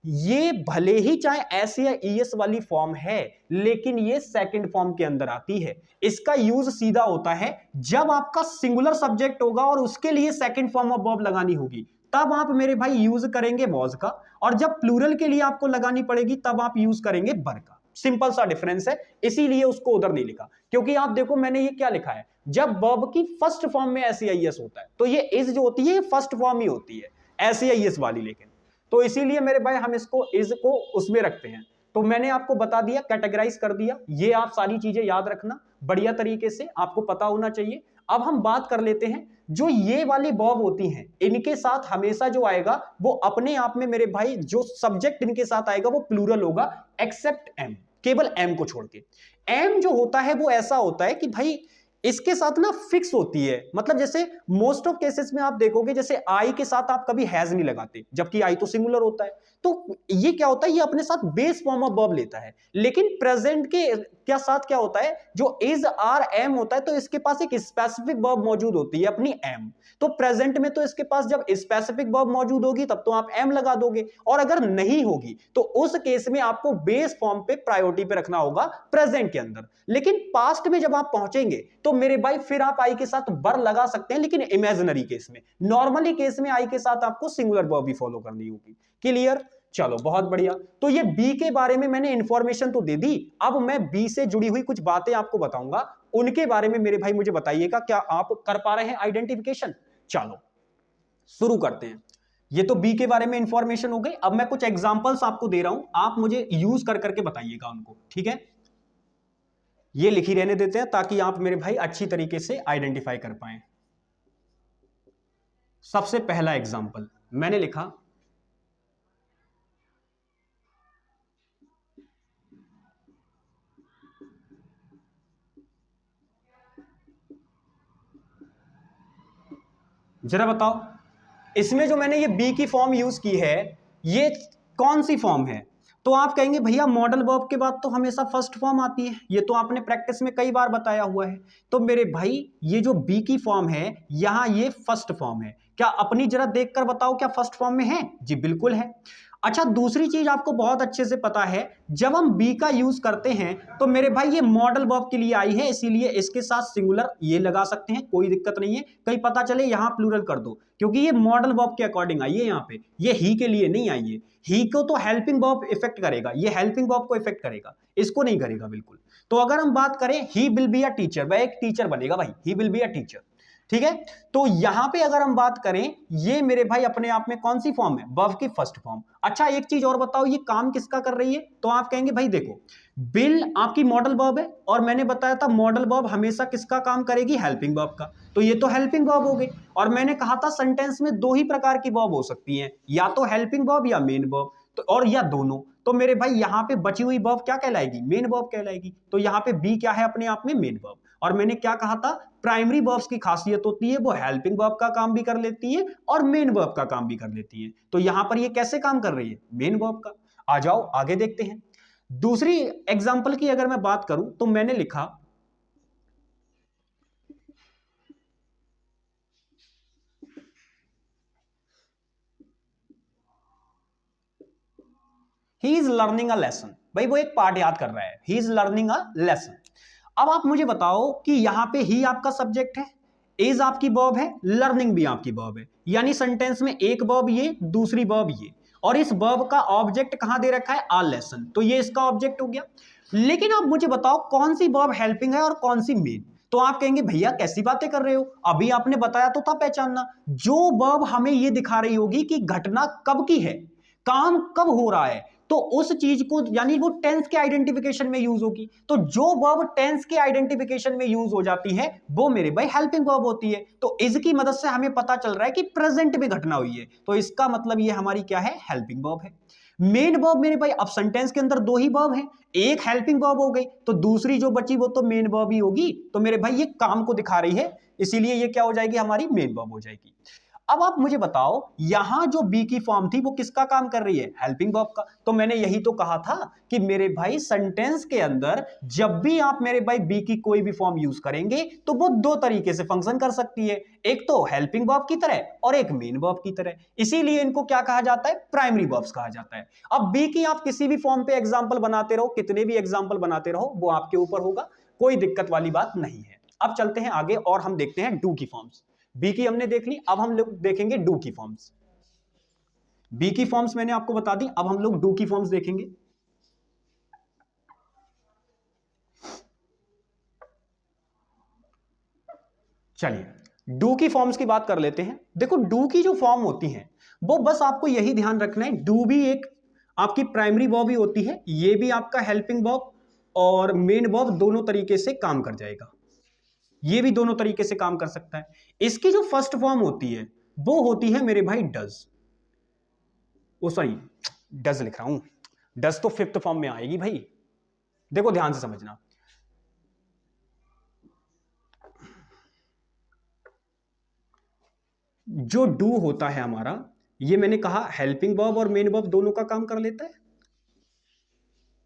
ये भले ही चाहे एस या ईएस वाली फॉर्म है, लेकिन ये सेकंड फॉर्म के अंदर आती है। इसका यूज सीधा होता है जब आपका सिंगुलर सब्जेक्ट होगा और उसके लिए सेकंड फॉर्म ऑफ वर्ब लगानी होगी, तब आप मेरे भाई यूज करेंगे वॉज का। और जब प्लूरल के लिए आपको लगानी पड़ेगी तब आप यूज करेंगे बर का। सिंपल सा डिफरेंस है, इसीलिए उसको उधर नहीं लिखा। क्योंकि आप देखो मैंने ये क्या लिखा है, जब वर्ब की फर्स्ट फॉर्म में एसईआईएस होता है तो ये इज जो होती है फर्स्ट फॉर्म ही होती है, एसईआईएस वाली। लेकिन तो इसीलिए मेरे भाई हम इसको इज को उसमें रखते हैं। तो मैंने आपको बता दिया, कैटेगराइज कर दिया। ये आप सारी चीजें याद रखना बढ़िया तरीके से, आपको पता होना चाहिए। अब हम बात कर लेते हैं, जो ये वाली वर्ब होती हैं इनके साथ हमेशा जो आएगा वो अपने आप में मेरे भाई, जो सब्जेक्ट इनके साथ आएगा वो प्लूरल होगा, एक्सेप्ट एम, केवल एम को छोड़ के। एम जो होता है वो ऐसा होता है कि भाई इसके साथ ना फिक्स होती है। मतलब जैसे मोस्ट ऑफ केसेस में आप देखोगे, जैसे आई के साथ आप कभी हैज नहीं लगाते, जबकि आई तो सिंगुलर होता है। तो ये क्या होता है, ये अपने साथ बेस फॉर्म ऑफ वर्ब लेता है। लेकिन प्रेजेंट के क्या साथ क्या होता है, जो इज आर एम होता है, तो इसके पास एक स्पेसिफिक वर्ब मौजूद होती है अपनी एम। तो प्रेजेंट में तो इसके पास जब स्पेसिफिक वर्ब मौजूद होगी तब तो आप एम लगा दोगे, और अगर नहीं होगी तो उस केस में आपको बेस फॉर्म पे प्रायोरिटी पे रखना होगा प्रेजेंट के अंदर। लेकिन पास्ट में जब आप पहुंचेंगे तो मेरे भाई फिर आप आई के साथ बर लगा सकते हैं, लेकिन इमेजिनरी केस में। नॉर्मली केस में आई के साथ आपको सिंगुलर वर्ब ही फॉलो करनी होगी। क्लियर, चलो बहुत बढ़िया। तो ये बी के बारे में मैंने इंफॉर्मेशन तो दे दी, अब मैं बी से जुड़ी हुई कुछ बातें आपको बताऊंगा, उनके बारे में मेरे भाई मुझे बताइएगा क्या आप कर पा रहे हैं आइडेंटिफिकेशन। चलो शुरू करते हैं। ये तो बी के बारे में इंफॉर्मेशन हो गई। अब मैं कुछ एग्जांपल्स आपको दे रहा हूं, आप मुझे यूज कर करके बताइएगा उनको, ठीक है। ये लिखी रहने देते हैं ताकि आप मेरे भाई अच्छी तरीके से आइडेंटिफाई कर पाए। सबसे पहला एग्जांपल मैंने लिखा, जरा बताओ इसमें जो मैंने ये बी की फॉर्म यूज की है ये कौन सी फॉर्म है। तो आप कहेंगे भैया मॉडल वर्ब के बाद तो हमेशा फर्स्ट फॉर्म आती है, ये तो आपने प्रैक्टिस में कई बार बताया हुआ है। तो मेरे भाई ये जो बी की फॉर्म है यहां ये फर्स्ट फॉर्म है। क्या अपनी जरा देखकर बताओ क्या फर्स्ट फॉर्म में है, जी बिल्कुल है। अच्छा दूसरी चीज आपको बहुत अच्छे से पता है, जब हम बी का यूज करते हैं तो मेरे भाई ये मॉडल वर्ब के लिए आई है, इसीलिए इसके साथ सिंगुलर ये लगा सकते हैं, कोई दिक्कत नहीं है। कहीं पता चले यहां प्लूरल कर दो, क्योंकि ये मॉडल वर्ब के अकॉर्डिंग आई है, यहाँ पे ये ही के लिए नहीं आई है। ही को तो हेल्पिंग वर्ब इफेक्ट करेगा, ये हेल्पिंग वर्ब को इफेक्ट करेगा, इसको नहीं करेगा बिल्कुल। तो अगर हम बात करें he will be a teacher, वह एक टीचर बनेगा भाई, he will be a teacher, ठीक है। तो यहां पे अगर हम बात करें, ये मेरे भाई अपने आप में कौन सी फॉर्म है, वर्ब की फर्स्ट फॉर्म। अच्छा एक चीज और बताओ, ये काम किसका कर रही है। तो आप कहेंगे भाई देखो बिल आपकी मॉडल वर्ब है, और मैंने बताया था मॉडल वर्ब हमेशा किसका काम करेगी, हेल्पिंग वर्ब का। तो ये तो हेल्पिंग वर्ब हो गई। और मैंने कहा था सेंटेंस में दो ही प्रकार की वर्ब हो सकती हैं, या तो हेल्पिंग वर्ब या मेन वर्ब, तो और या दोनों। तो मेरे भाई यहां पे बची हुई वर्ब क्या कहलाएगी, मेन वर्ब कहलाएगी। तो यहां पे बी क्या है, अपने आप में मेन वर्ब। और मैंने क्या कहा था, प्राइमरी वर्ब्स की खासियत होती है वो हेल्पिंग वर्ब का काम भी कर लेती है और मेन वर्ब का काम भी कर लेती है। तो यहां पर ये कैसे काम कर रही है, मेन वर्ब का। आ जाओ आगे देखते हैं। दूसरी एग्जांपल की अगर मैं बात करूं तो मैंने लिखा, he is learning a lesson. भाई वो एक पार्ट याद कर रहा है, he is learning a lesson. अब आप मुझे बताओ कि यहां पे ही आपका सब्जेक्ट है, इज आपकी वर्ब है, लर्निंग भी आपकी वर्ब है, यानी सेंटेंस में एक वर्ब ये, दूसरी वर्ब ये, और इस वर्ब का ऑब्जेक्ट कहां दे रखा है, आ लेसन, तो ये इसका ऑब्जेक्ट हो गया। लेकिन आप मुझे बताओ कौन सी वर्ब हेल्पिंग है और कौन सी मेन। तो आप कहेंगे भैया कैसी बातें कर रहे हो, अभी आपने बताया तो था पहचानना। जो वर्ब हमें ये दिखा रही होगी कि घटना कब की है, काम कब हो रहा है, तो उस चीज को यानी वो टेंस के आइडेंटिफिकेशन में यूज होगी। तो जो वर्ब टेंस के आइडेंटिफिकेशन में यूज हो जाती है वो मेरे भाई हेल्पिंग वर्ब होती है। तो इज की मदद से हमें पता चल रहा है कि प्रेजेंट में घटना हुई है, तो इसका मतलब ये हमारी क्या है, हेल्पिंग वर्ब है। मेन वर्ब मेरे भाई, अब सेंटेंस के अंदर दो ही वर्ब हैं, एक हेल्पिंग वर्ब हो गई तो दूसरी जो बची वो तो मेन वर्ब ही होगी। तो मेरे भाई ये काम को दिखा रही है, इसीलिए ये क्या हो जाएगी, हमारी मेन वर्ब हो जाएगी। अब आप मुझे बताओ यहां जो बी की फॉर्म थी वो किसका काम कर रही है, हेल्पिंग वर्ब का। तो मैंने यही तो कहा था कि मेरे भाई सेंटेंस के अंदर जब भी आप मेरे भाई बी की कोई भी फॉर्म यूज करेंगे तो वो दो तरीके से फंक्शन कर सकती है, एक तो हेल्पिंग वर्ब की तरह और एक मेन वर्ब की तरह। इसीलिए इनको क्या कहा जाता है, प्राइमरी वर्ब्स कहा जाता है। अब बी की आप किसी भी फॉर्म पे एग्जाम्पल बनाते रहो, कितने भी एग्जाम्पल बनाते रहो, वो आपके ऊपर होगा, कोई दिक्कत वाली बात नहीं है। अब चलते हैं आगे और हम देखते हैं डू की फॉर्म्स। बी की हमने देख ली, अब हम लोग देखेंगे डू की फॉर्म्स। बी की फॉर्म्स मैंने आपको बता दी, अब हम लोग डू की फॉर्म्स देखेंगे। चलिए डू की फॉर्म्स की बात कर लेते हैं। देखो डू की जो फॉर्म होती है वो बस आपको यही ध्यान रखना है, डू भी एक आपकी प्राइमरी वर्ब ही होती है, ये भी आपका हेल्पिंग वर्ब और मेन वर्ब दोनों तरीके से काम कर जाएगा, ये भी दोनों तरीके से काम कर सकता है। इसकी जो फर्स्ट फॉर्म होती है वो होती है मेरे भाई डज, ओ सॉरी डज लिख रहा हूं, डज तो फिफ्थ फॉर्म में आएगी भाई, देखो ध्यान से समझना। जो डू होता है हमारा, ये मैंने कहा हेल्पिंग वर्ब और मेन वर्ब दोनों का काम कर लेता है,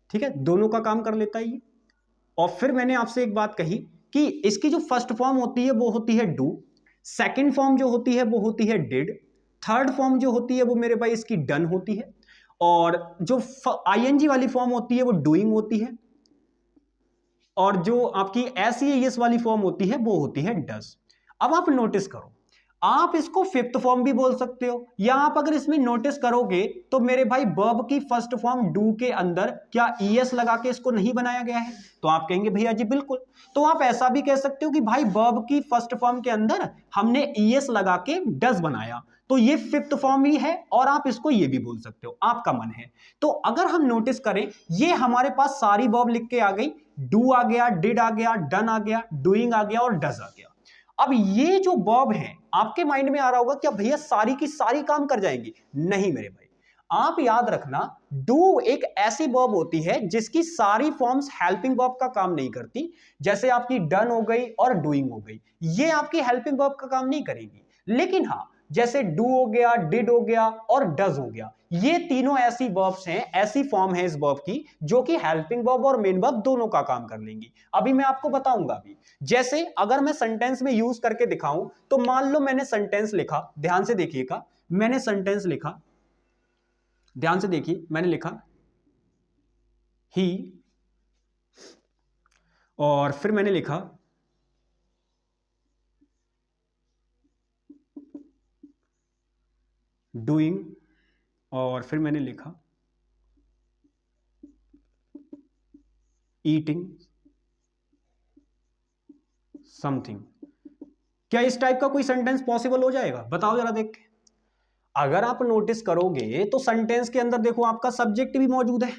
ठीक है, दोनों का काम कर लेता है ये। और फिर मैंने आपसे एक बात कही कि इसकी जो फर्स्ट फॉर्म होती है वो होती है डू, सेकंड फॉर्म जो होती है वो होती है डिड, थर्ड फॉर्म जो होती है वो मेरे भाई इसकी डन होती है, और जो आईएनजी वाली फॉर्म होती है वो डूइंग होती है, और जो आपकी एसईएस वाली फॉर्म होती है वो होती है डज। अब आप नोटिस करो, आप इसको फिफ्थ फॉर्म भी बोल सकते हो, या आप अगर इसमें नोटिस करोगे तो मेरे भाई वर्ब की फर्स्ट फॉर्म डू के अंदर क्या ईएस लगा के इसको नहीं बनाया गया है, तो आप कहेंगे भैया जी बिल्कुल। तो आप ऐसा भी कह सकते हो कि भाई वर्ब की फर्स्ट फॉर्म के अंदर हमने ईएस लगा के डज बनाया, तो ये फिफ्थ फॉर्म ही है, और आप इसको ये भी बोल सकते हो, आपका मन है। तो अगर हम नोटिस करें, ये हमारे पास सारी वर्ब लिख के आ गई, डू आ गया, डिड आ गया, डन आ गया, डूइंग आ गया और डज आ गया। अब ये जो वर्ब है आपके माइंड में आ रहा होगा क्या भैया सारी की सारी काम कर जाएंगी, नहीं मेरे भाई, आप याद रखना डू एक ऐसी वर्ब होती है जिसकी सारी फॉर्म्स हेल्पिंग वर्ब का काम नहीं करती, जैसे आपकी डन हो गई और डूइंग हो गई, ये आपकी हेल्पिंग वर्ब का काम नहीं करेगी। लेकिन हाँ, जैसे डू हो गया, डिड हो गया और डज हो गया, ये तीनों ऐसी वर्ब्स हैं, ऐसी फॉर्म है इस वर्ब की जो कि हेल्पिंग वर्ब और मेन वर्ब दोनों का काम कर लेंगी। अभी मैं आपको बताऊंगा। अभी जैसे अगर मैं सेंटेंस में यूज करके दिखाऊं, तो मान लो मैंने सेंटेंस लिखा, ध्यान से देखिएगा, मैंने सेंटेंस लिखा, ध्यान से देखिए, मैंने लिखा ही, और फिर मैंने लिखा डूइंग, और फिर मैंने लिखा ईटिंग समथिंग। क्या इस टाइप का कोई सेंटेंस पॉसिबल हो जाएगा, बताओ जरा देख के। अगर आप नोटिस करोगे तो सेंटेंस के अंदर देखो आपका सब्जेक्ट भी मौजूद है,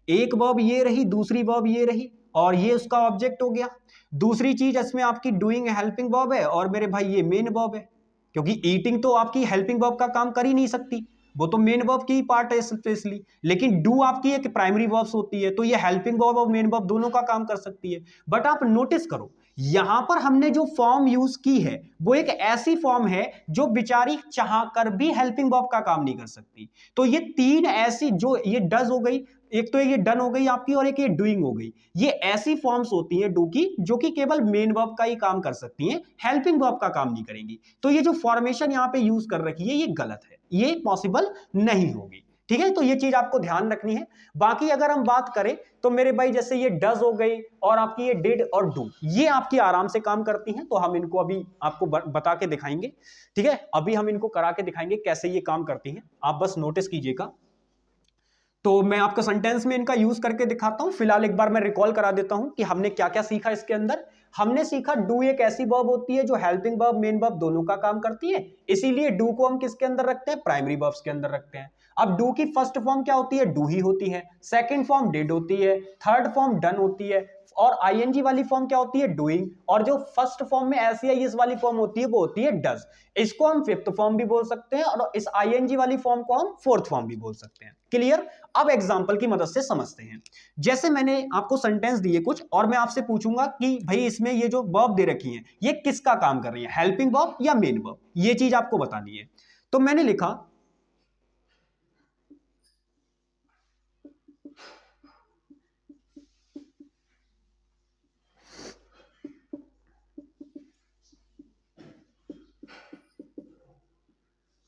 एक वर्ब ये रही, दूसरी वर्ब ये रही, और ये उसका ऑब्जेक्ट हो गया। दूसरी चीज इसमें आपकी डूइंग हेल्पिंग वर्ब है, और मेरे भाई ये मेन वर्ब है, क्योंकि ईटिंग तो आपकी हेल्पिंग वर्ब का काम कर ही नहीं सकती, वो तो मेन वर्ब की ही पार्ट है स्पेशली। लेकिन डू आपकी एक प्राइमरी वर्ब्स होती है, तो ये हेल्पिंग वर्ब और मेन वर्ब दोनों का काम कर सकती है। बट आप नोटिस करो यहां पर हमने जो फॉर्म यूज की है वो एक ऐसी फॉर्म है जो बेचारी चाहकर भी हेल्पिंग वर्ब का काम नहीं कर सकती। तो ये तीन ऐसी, जो ये डज हो गई, एक तो ये डन हो गई आपकी, और एक ये डूइंग हो गई, ये ऐसी फॉर्म्स होती हैं डू की जो कि केवल मेन वर्ब का ही काम कर सकती हैं, हेल्पिंग वर्ब का काम नहीं करेंगी। तो ये जो फॉर्मेशन यहां पे यूज कर रखी है ये गलत है, ये पॉसिबल नहीं होगी। ठीक है, तो ये चीज आपको ध्यान रखनी है। बाकी अगर हम बात करें तो मेरे भाई जैसे ये डज हो गई और आपकी ये डिड और डू, ये आपकी आराम से काम करती हैं, तो हम इनको अभी आपको बता के दिखाएंगे। ठीक है, अभी हम इनको करा के दिखाएंगे कैसे ये काम करती हैं, आप बस नोटिस कीजिएगा। तो मैं आपको सेंटेंस में इनका यूज करके दिखाता हूं। फिलहाल एक बार मैं रिकॉल करा देता हूं कि हमने क्या क्या सीखा इसके अंदर। हमने सीखा डू एक ऐसी वर्ब होती है जो हेल्पिंग वर्ब मेन वर्ब दोनों का काम करती है, इसीलिए डू को हम किसके अंदर रखते हैं, प्राइमरी वर्ब्स के अंदर रखते हैं। अब डू की फर्स्ट फॉर्म क्या होती है, डू ही होती है, सेकंड फॉर्म डिड होती है, थर्ड फॉर्म डन होती है, और आईएनजी वाली फॉर्म क्या होती है, डूइंग, और जो फर्स्ट फॉर्म में एसईआईएस वाली फॉर्म होती है वो होती है डज। इसको हम फिफ्थ फॉर्म भी बोल सकते हैं और इस आईएनजी वाली फॉर्म को हम फोर्थ फॉर्म भी बोल सकते हैं। क्लियर? अब एग्जांपल की मदद से समझते हैं। जैसे मैंने आपको सेंटेंस दिए कुछ और मैं आपसे पूछूंगा कि भाई इसमें ये जो वर्ब दे रखी है ये किसका काम कर रही है, हेल्पिंग वर्ब या मेन वर्ब, ये चीज आपको बतानी है। तो मैंने लिखा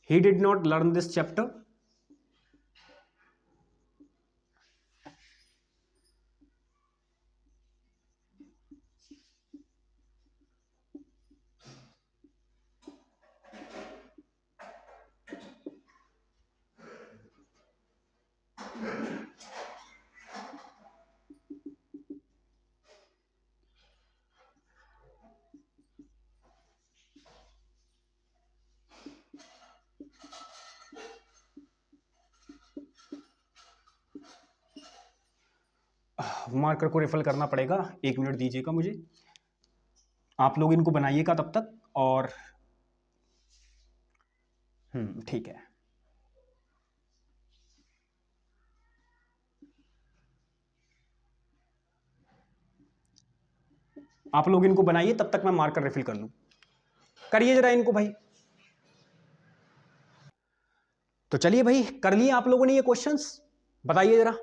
he did not learn this chapter. Marker को रिफिल करना पड़ेगा, 1 मिनट दीजिएगा मुझे, आप लोग इनको बनाइएगा तब तक। और ठीक है, आप लोग इनको बनाइए तब तक मैं मार्कर रिफिल कर लूं। करिए जरा इनको भाई। तो चलिए भाई, कर लिए आप लोगों ने ये क्वेश्चंस, बताइए जरा।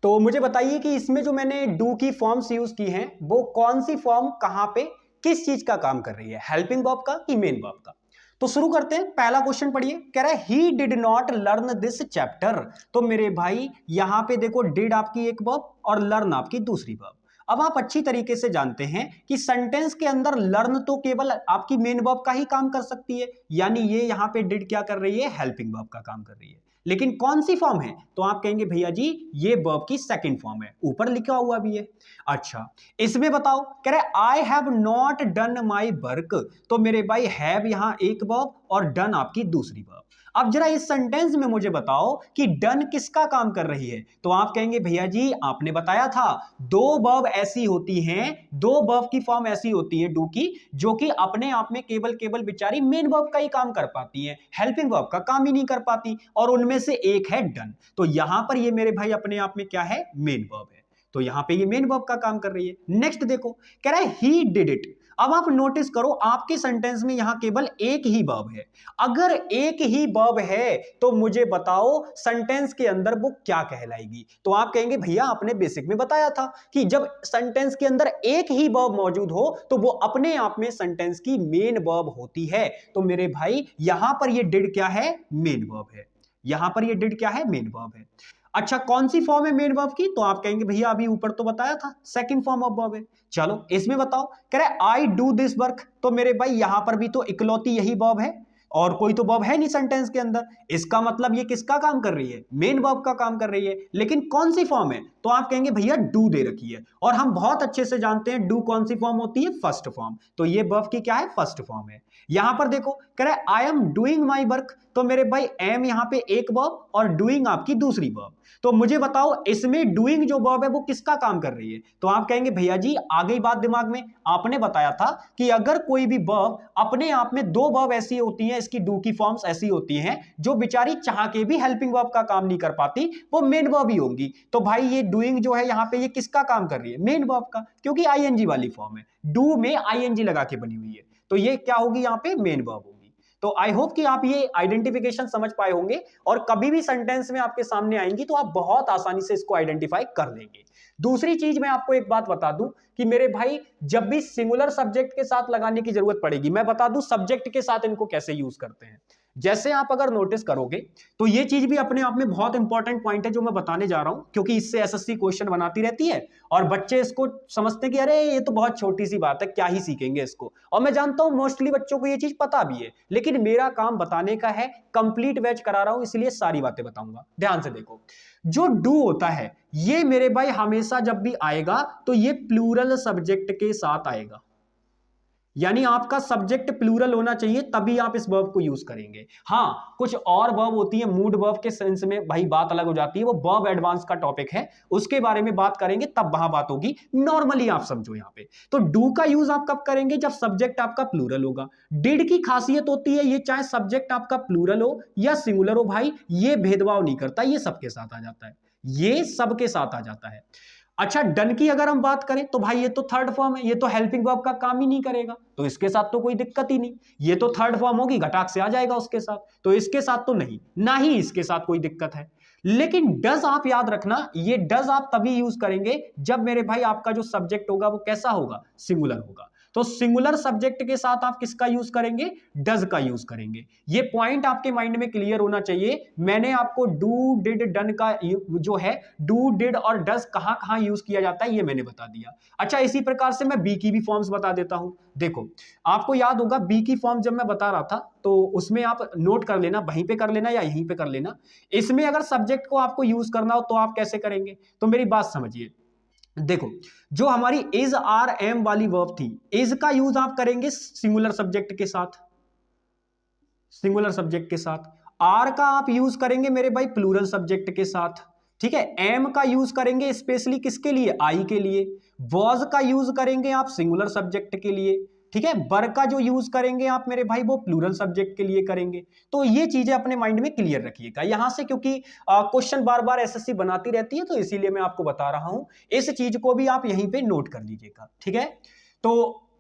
तो मुझे बताइए कि इसमें जो मैंने डू की फॉर्म्स यूज की हैं वो कौन सी फॉर्म कहां पे किस चीज का काम कर रही है, हेल्पिंग वर्ब का कि मेन वर्ब का। तो शुरू करते हैं, पहला क्वेश्चन पढ़िए, कह रहा है he did not learn this chapter. तो मेरे भाई यहां पे देखो डिड आपकी एक वर्ब और लर्न आपकी दूसरी वर्ब। अब आप अच्छी तरीके से जानते हैं कि सेंटेंस के अंदर लर्न तो केवल आपकी मेन वर्ब का ही काम कर सकती है, यानी ये यहां पे डिड क्या कर रही है, हेल्पिंग वर्ब का काम कर रही है। लेकिन कौन सी फॉर्म है, तो आप कहेंगे भैया जी ये वर्ब की सेकंड फॉर्म है, ऊपर लिखा हुआ भी है। अच्छा, इसमें बताओ, कह रहे I have not done my work. तो मेरे भाई हैव यहां एक वर्ब और डन आपकी दूसरी वर्ब। अब जरा इस सेंटेंस में मुझे बताओ कि डन किसका काम कर रही है। तो आप कहेंगे भैया जी आपने बताया था दो वर्ब ऐसी होती हैं, दो वर्ब की फॉर्म ऐसी होती है डू की, जो कि अपने आप में केवल केवल बेचारी मेन वर्ब का ही काम कर पाती है, हेल्पिंग वर्ब का काम ही नहीं कर पाती, और उनमें से एक है डन। तो यहां पर ये मेरे भाई अपने आप में क्या है, मेन वर्ब है, तो यहां पे ये मेन वर्ब का काम कर रही है। नेक्स्ट देखो, कह रहा है ही डिड इट। अब आप नोटिस करो आपके सेंटेंस में यहां केवल एक ही वर्ब है। अगर एक ही वर्ब है तो मुझे बताओ सेंटेंस के अंदर वो क्या कहलाएगी। तो आप कहेंगे भैया आपने बेसिक में बताया था कि जब सेंटेंस के अंदर एक ही वर्ब मौजूद हो तो वो अपने आप में सेंटेंस की मेन वर्ब होती है। तो मेरे भाई यहां पर ये डिड क्या है, मेन वर्ब है, यहां पर ये डिड क्या है, मेन वर्ब है। अच्छा, कौन सी फॉर्म है मेन वर्ब की, तो आप कहेंगे भैया अभी ऊपर तो बताया था सेकंड फॉर्म ऑफ वर्ब है। चलो इसमें बताओ, कह रहे आई डू दिस वर्क। तो मेरे भाई यहां पर भी तो इकलौती यही वर्ब है और कोई तो वर्ब है नहीं सेंटेंस के अंदर, इसका मतलब ये किसका काम कर रही है, मेन वर्ब का काम कर रही है। लेकिन कौन सी फॉर्म है, तो आप कहेंगे भैया डू दे रखी है, और हम बहुत अच्छे से जानते हैं डू कौन सी फॉर्म होती है, फर्स्ट फॉर्म। तो ये वर्ब की क्या है, फर्स्ट फॉर्म है। यहां पर देखो कह रहा है I am doing my work. तो मेरे भाई एम यहां पे एक वर्ब और डूइंग आपकी दूसरी वर्ब। तो मुझे बताओ इसमें डूइंग जो वर्ब है वो किसका काम कर रही है। तो आप कहेंगे भैया जी आ गई बात दिमाग में, आपने बताया था कि अगर कोई भी वर्ब अपने आप में दो वर्ब ऐसी होती हैं, इसकी डू की फॉर्म्स ऐसी होती हैं जो बेचारी चाह के भी हेल्पिंग वर्ब का काम नहीं कर पाती, वो मेन वर्ब ही होंगी। तो भाई ये डूइंग जो है यहां पे ये किसका काम कर रही है, मेन वर्ब का, क्योंकि आईएनजी वाली फॉर्म है, डू में आईएनजी लगा के बनी हुई है, तो ये क्या होगी यहां पे, मेन वर्ब होगी। तो आई होप कि आप ये आइडेंटिफिकेशन समझ पाए होंगे और कभी भी सेंटेंस में आपके सामने आएंगी तो आप बहुत आसानी से इसको आइडेंटिफाई कर लेंगे। दूसरी चीज मैं आपको एक बात बता दूं कि मेरे भाई जब भी सिंगुलर सब्जेक्ट के साथ लगाने की जरूरत पड़ेगी, मैं बता दूं सब्जेक्ट के साथ इनको कैसे यूज करते हैं। जैसे आप अगर नोटिस करोगे तो ये चीज भी अपने आप में बहुत इंपॉर्टेंट पॉइंट है जो मैं बताने जा रहा हूं, क्योंकि इससे एसएससी क्वेश्चन बनाती रहती है और बच्चे इसको समझते हैं कि अरे ये तो बहुत छोटी सी बात है, क्या ही सीखेंगे इसको। और मैं जानता हूं मोस्टली बच्चों को ये चीज पता भी है, लेकिन मेरा काम बताने का है, कंप्लीट बैच करा रहा हूं इसलिए सारी बातें बताऊंगा। ध्यान से देखो, जो डू होता है ये मेरे भाई हमेशा जब भी आएगा तो ये प्लूरल सब्जेक्ट के साथ आएगा, यानी आपका सब्जेक्ट प्लूरल होना चाहिए तभी आप इस वर्ब को यूज करेंगे। हां, कुछ और वर्ब होती है मूड वर्ब के सेंस में भाई बात अलग हो जाती है, वो वर्ब एडवांस का टॉपिक है, उसके बारे में बात करेंगे तब वहां बात होगी। नॉर्मली आप समझो यहां पे तो डू का यूज आप कब करेंगे, जब सब्जेक्ट आपका प्लूरल होगा। डिड की खासियत होती है ये चाहे सब्जेक्ट आपका प्लूरल हो या सिंगुलर हो भाई, ये भेदभाव नहीं करता, ये सबके साथ आ जाता है, ये सबके साथ आ जाता है। अच्छा, डन की अगर हम बात करें तो भाई ये तो थर्ड फॉर्म है, ये तो हेल्पिंग वर्ब का काम ही नहीं करेगा, तो इसके साथ तो कोई दिक्कत ही नहीं। ये तो थर्ड फॉर्म होगी, घटाक से आ जाएगा उसके साथ, तो इसके साथ तो नहीं, ना ही इसके साथ कोई दिक्कत है। लेकिन डज आप याद रखना, ये डज आप तभी यूज करेंगे जब मेरे भाई आपका जो सब्जेक्ट होगा वो कैसा होगा, सिंगुलर होगा। तो सिंगुलर सब्जेक्ट के साथ आप किसका यूज करेंगे, डज का यूज करेंगे। ये पॉइंट आपके माइंड में क्लियर होना चाहिए। मैंने आपको डू डिड डन का जो है डू डिड और डज कहां कहां यूज किया जाता है ये मैंने बता दिया। अच्छा, इसी प्रकार से मैं बी की भी फॉर्म्स बता देता हूं। देखो, आपको याद होगा बी की फॉर्म जब मैं बता रहा था तो उसमें आप नोट कर लेना, वहीं पे कर लेना या यहीं पे कर लेना। इसमें अगर सब्जेक्ट को आपको यूज करना हो तो आप कैसे करेंगे, तो मेरी बात समझिए। देखो, जो हमारी इज आर एम वाली वर्ब थी, इज का यूज आप करेंगे सिंगुलर सब्जेक्ट के साथ, सिंगुलर सब्जेक्ट के साथ। आर का आप यूज करेंगे मेरे भाई प्लूरल सब्जेक्ट के साथ, ठीक है। एम का यूज करेंगे स्पेशली किसके लिए, आई के लिए। वॉज का यूज करेंगे आप सिंगुलर सब्जेक्ट के लिए, ठीक है। बर का जो यूज करेंगे आप मेरे भाई वो प्लूरल सब्जेक्ट के लिए करेंगे। तो ये चीजें अपने माइंड में क्लियर रखिएगा यहां से, क्योंकि क्वेश्चन बार बार एसएससी बनाती रहती है, तो इसीलिए मैं आपको बता रहा हूं। इस चीज को भी आप यहीं पे नोट कर लीजिएगा, ठीक है। तो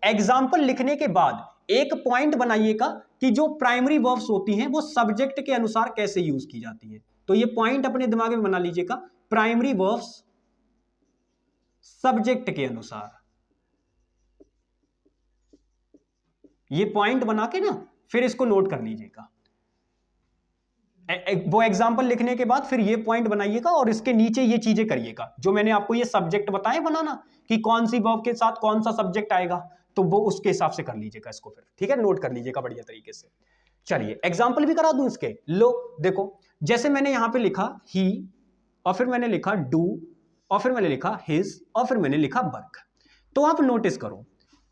एग्जाम्पल लिखने के बाद एक पॉइंट बनाइएगा कि जो प्राइमरी वर्ब्स होती हैं वो सब्जेक्ट के अनुसार कैसे यूज की जाती है। तो ये पॉइंट अपने दिमाग में बना लीजिएगा, प्राइमरी वर्ब्स सब्जेक्ट के अनुसार। ये पॉइंट बना के ना फिर इसको नोट कर लीजिएगा। वो एग्जाम्पल लिखने के बाद फिर ये पॉइंट बनाइएगा और इसके नीचे ये चीजें करिएगा जो मैंने आपको ये सब्जेक्ट बताए बनाना, कि कौन सी वर्ब के साथ कौन सा सब्जेक्ट आएगा, तो वो उसके हिसाब से कर लीजिएगा इसको फिर, ठीक है। नोट कर लीजिएगा बढ़िया तरीके से। चलिए एग्जाम्पल भी करा दूं इसके। लो देखो, जैसे मैंने यहां पे लिखा ही, और फिर मैंने लिखा डू, और फिर मैंने लिखा हिज, और फिर मैंने लिखा वर्क। तो आप नोटिस करो,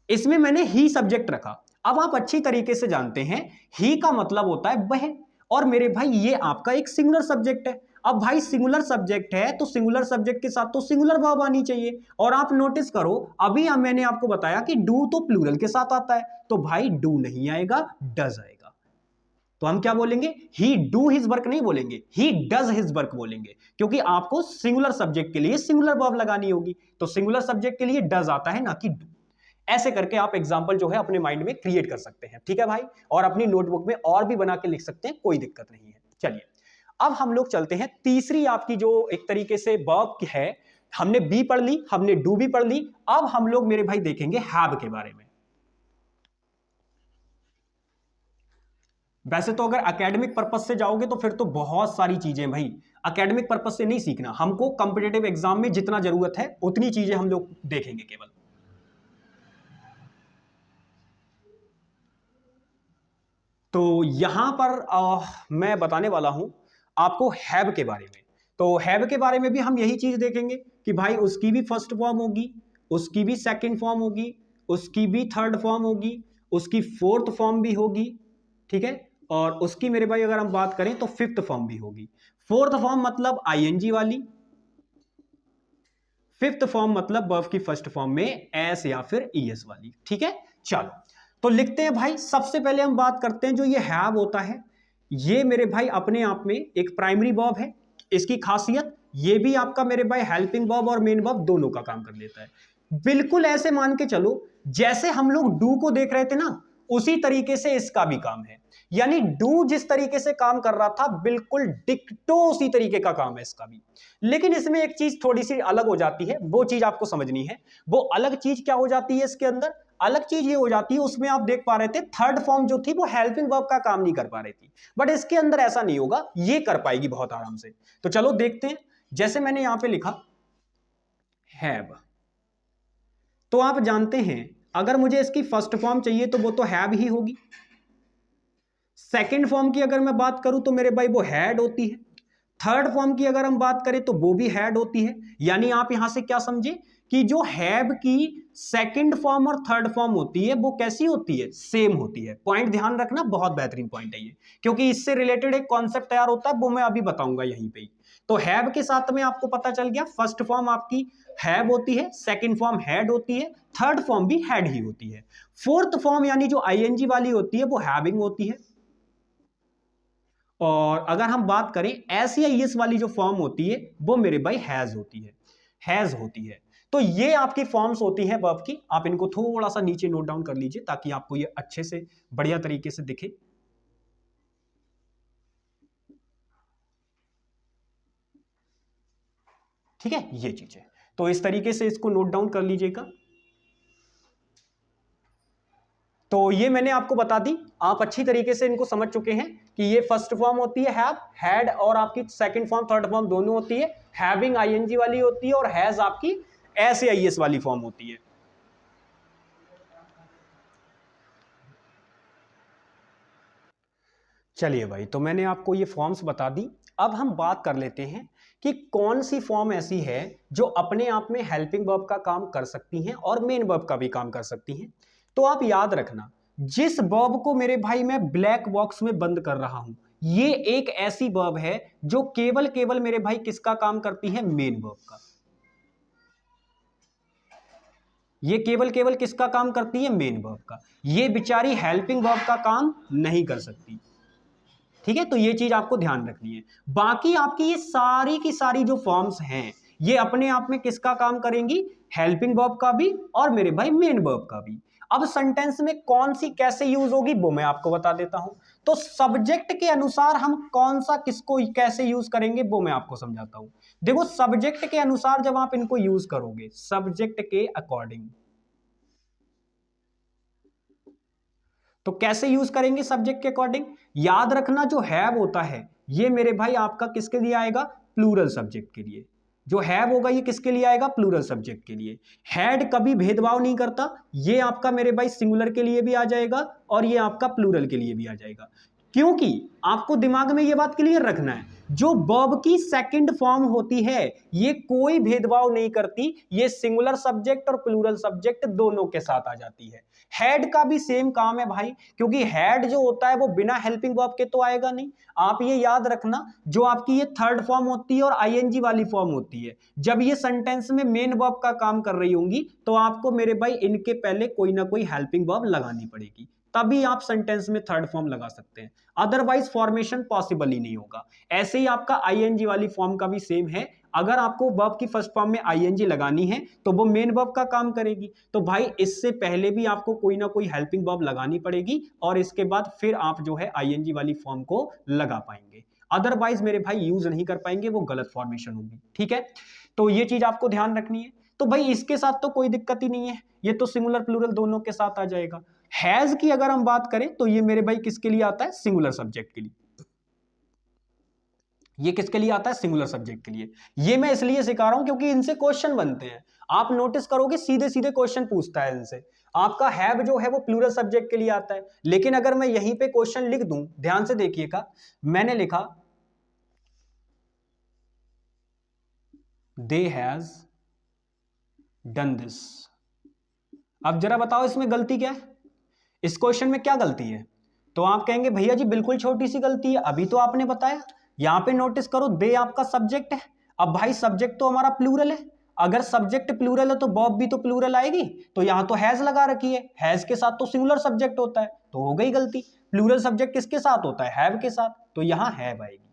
इसमें मैंने ही सब्जेक्ट रखा। अब आप अच्छी तरीके से जानते हैं ही का मतलब होता है वह, और मेरे भाई ये आपका एक सिंगुलर सब्जेक्ट है। अब भाई सिंगुलर सब्जेक्ट है तो सिंगुलर सब्जेक्ट के साथ तो सिंगुलर वर्ब आनी चाहिए। और आप नोटिस करो, अभी मैंने आपको बताया कि डू तो प्लूरल के साथ आता है, तो भाई डू नहीं आएगा, डज आएगा। तो हम क्या बोलेंगे, ही डू हिज वर्क नहीं बोलेंगे, ही डज हिज वर्क बोलेंगे, क्योंकि आपको सिंगुलर सब्जेक्ट के लिए सिंगुलर वर्ब लगानी होगी। तो सिंगुलर सब्जेक्ट के लिए डज आता है, ना कि डू। ऐसे करके आप एग्जाम्पल जो है अपने माइंड में क्रिएट कर सकते हैं, ठीक है भाई। और अपनी नोटबुक में और भी बना के लिख सकते हैं, कोई दिक्कत नहीं है। चलिए अब हम लोग चलते हैं तीसरी आपकी जो एक तरीके से वर्ब है। हमने बी पढ़ ली, हमने डू भी पढ़ ली, अब हम लोग मेरे भाई देखेंगे हैव के बारे में। वैसे तो अगर एकेडमिक पर्पस से जाओगे तो फिर तो बहुत सारी चीजें भाई, एकेडमिक पर्पस से नहीं सीखना, हमको कॉम्पिटिटिव एग्जाम में जितना जरूरत है उतनी चीजें हम लोग देखेंगे केवल। तो यहां पर मैं बताने वाला हूं आपको हैव के बारे में। तो हैव के बारे में भी हम यही चीज देखेंगे कि भाई उसकी भी फर्स्ट फॉर्म होगी, उसकी भी सेकंड फॉर्म होगी, उसकी भी थर्ड फॉर्म होगी, उसकी फोर्थ फॉर्म भी होगी, ठीक है। और उसकी मेरे भाई अगर हम बात करें तो फिफ्थ फॉर्म भी होगी। फोर्थ फॉर्म मतलब आईएनजी वाली, फिफ्थ फॉर्म मतलब वर्ब की फर्स्ट फॉर्म में एस या फिर ईएस वाली, ठीक है। चलो तो लिखते हैं भाई। सबसे पहले हम बात करते हैं जो ये हैव होता है, ये मेरे भाई अपने आप में एक प्राइमरी वर्ब है। इसकी खासियत ये भी आपका मेरे भाई हेल्पिंग वर्ब और मेन वर्ब दोनों का काम कर लेता है। बिल्कुल ऐसे मान के चलो जैसे हम लोग डू को देख रहे थे ना, उसी तरीके से इसका भी काम है। यानी डू जिस तरीके से काम कर रहा था बिल्कुल डिक्टो उसी तरीके का काम है इसका भी। लेकिन इसमें एक चीज थोड़ी सी अलग हो जाती है, वो चीज आपको समझनी है। वो अलग चीज क्या हो जाती है इसके अंदर, अलग चीज ये हो जाती है, उसमें आप देख पा रहे थे थर्ड फॉर्म जो थी वो हेल्पिंग वर्ब का काम नहीं कर पा रही थी, बट इसके अंदर ऐसा नहीं होगा, ये कर पाएगी बहुत आराम से। तो चलो देखते हैं, जैसे मैंने यहां पे लिखा हैव, तो आप जानते हैं अगर मुझे इसकी फर्स्ट फॉर्म चाहिए तो वो तो हैव ही होगी। सेकंड फॉर्म की अगर मैं बात करूं तो मेरे भाई वो हैड होती है। थर्ड फॉर्म की अगर हम बात करें तो वो भी हैड होती है। यानी आप यहां से क्या समझे कि जो हैव की सेकंड फॉर्म और थर्ड फॉर्म होती है वो कैसी होती है, सेम होती है। पॉइंट ध्यान रखना, बहुत बेहतरीन पॉइंट है ये, क्योंकि इससे रिलेटेड एक कॉन्सेप्ट तैयार होता है, वो मैं अभी बताऊंगा यहीं पे ही। तो हैव के साथ में आपको पता चल गया, फर्स्ट फॉर्म आपकी हैव होती है, सेकंड फॉर्म हैड होती है, थर्ड फॉर्म भी हैड ही होती है। फोर्थ फॉर्म यानी जो आईएनजी वाली होती है वो हैविंग होती है। और अगर हम बात करें एस या एस वाली जो फॉर्म होती है वो मेरे भाई हैज होती है, हैज होती है। तो ये आपकी फॉर्म्स होती हैं वर्ब की। आप इनको थोड़ा सा नीचे नोट डाउन कर लीजिए ताकि आपको ये अच्छे से बढ़िया तरीके से दिखे। ठीक है, ये चीज है, तो इस तरीके से इसको नोट डाउन कर लीजिएगा। तो ये मैंने आपको बता दी, आप अच्छी तरीके से इनको समझ चुके हैं कि ये फर्स्ट फॉर्म होती है हैव, हैड, और आपकी सेकंड फॉर्म थर्ड फॉर्म दोनों होती है। हैविंग आईएनजी वाली होती है और हैज आपकी एस या एस वाली फॉर्म होती है। चलिए भाई, तो मैंने आपको ये फॉर्म्स बता दी। अब हम बात कर लेते हैं कि कौन सी फॉर्म ऐसी है जो अपने आप में हेल्पिंग वर्ब का काम कर सकती हैं और मेन वर्ब का भी काम कर सकती हैं। तो आप याद रखना, जिस वर्ब को मेरे भाई मैं ब्लैक बॉक्स में बंद कर रहा हूं, ये एक ऐसी वर्ब है जो केवल मेरे भाई किसका काम करती है, मेन वर्ब का। ये केवल किसका काम करती है, मेन वर्ब का। ये बेचारी हेल्पिंग वर्ब का काम नहीं कर सकती। ठीक है, तो ये चीज आपको ध्यान रखनी है। बाकी आपकी ये सारी की सारी जो फॉर्म्स हैं ये अपने आप में किसका काम करेंगी, हेल्पिंग वर्ब का भी और मेरे भाई मेन वर्ब का भी। अब सेंटेंस में कौन सी कैसे यूज होगी वो मैं आपको बता देता हूं। तो सब्जेक्ट के अनुसार हम कौन सा किसको कैसे यूज करेंगे वो मैं आपको समझाता हूं। देखो, सब्जेक्ट के अनुसार जब आप इनको यूज करोगे, सब्जेक्ट के अकॉर्डिंग, तो कैसे यूज करेंगे सब्जेक्ट के अकॉर्डिंग, याद रखना जो हैव होता है ये मेरे भाई आपका किसके लिए आएगा, प्लूरल सब्जेक्ट के लिए। जो हैव होगा ये किसके लिए आएगा, प्लूरल सब्जेक्ट के लिए। हैड कभी भेदभाव नहीं करता, ये आपका मेरे भाई सिंगुलर के लिए भी आ जाएगा और ये आपका प्लूरल के लिए भी आ जाएगा। क्योंकि आपको दिमाग में ये बात क्लियर रखना है, जो वर्ब की सेकंड फॉर्म होती है ये कोई भेदभाव नहीं करती, ये सिंगुलर सब्जेक्ट और प्लूरल सब्जेक्ट दोनों के साथ आ जाती है। हैड का भी सेम काम है भाई, क्योंकि हैड जो होता है वो बिना हेल्पिंग वर्ब के तो आएगा नहीं। आप ये याद रखना, जो आपकी ये थर्ड फॉर्म होती है और आईएनजी वाली फॉर्म होती है, जब ये सेंटेंस में मेन वर्ब का काम कर रही होंगी तो आपको मेरे भाई इनके पहले कोई ना कोई हेल्पिंग वर्ब लगानी पड़ेगी, तभी आप सेंटेंस में थर्ड फॉर्म लगा सकते हैं, अदरवाइज फॉर्मेशन पॉसिबल ही नहीं होगा। ऐसे ही आपका आईएनजी वाली फॉर्म का भी सेम है, अगर आपको वर्ब की फर्स्ट फॉर्म में आईएनजी लगानी है तो वो मेन वर्ब का काम करेगी। तो भाई इससे पहले भी आपको कोई ना कोई हेल्पिंग वर्ब लगानी पड़ेगी और इसके बाद फिर आप जो है आईएनजी वाली फॉर्म को लगा पाएंगे, अदरवाइज मेरे भाई यूज नहीं कर पाएंगे, वो गलत फॉर्मेशन होगी। ठीक है, तो ये चीज आपको ध्यान रखनी है। तो भाई इसके साथ तो कोई दिक्कत ही नहीं है, ये तो सिंगुलर प्लूरल दोनों के साथ आ जाएगा। हैज की अगर हम बात करें तो ये मेरे भाई किसके लिए आता है, सिंगुलर सब्जेक्ट के लिए। ये किसके लिए आता है, सिंगुलर सब्जेक्ट के लिए। ये मैं इसलिए सिखा रहा हूं क्योंकि इनसे क्वेश्चन बनते हैं, आप नोटिस करोगे सीधे सीधे क्वेश्चन पूछता है इनसे। आपका हैव जो है वो प्लूरल सब्जेक्ट के लिए आता है, लेकिन अगर मैं यहीं पे क्वेश्चन लिख दूं, ध्यान से देखिएगा, मैंने लिखा दे हैज डन दिस। अब जरा बताओ इसमें गलती क्या है, इस क्वेश्चन में क्या गलती है। तो आप कहेंगे भैया जी बिल्कुल छोटी सी गलती है, अभी तो आपने बताया। यहां पे नोटिस करो, दे आपका सब्जेक्ट है। अब भाई सब्जेक्ट तो हमारा प्लूरल है, अगर सब्जेक्ट प्लूरल है तो वर्ब भी तो प्लूरल आएगी। तो यहां तो हैज लगा रखी है, हैज के साथ तो सिंगुलर सब्जेक्ट होता है, तो हो गई गलती। प्लूरल सब्जेक्ट किसके साथ होता है, हैव के साथ, तो यहां हैव आएगी।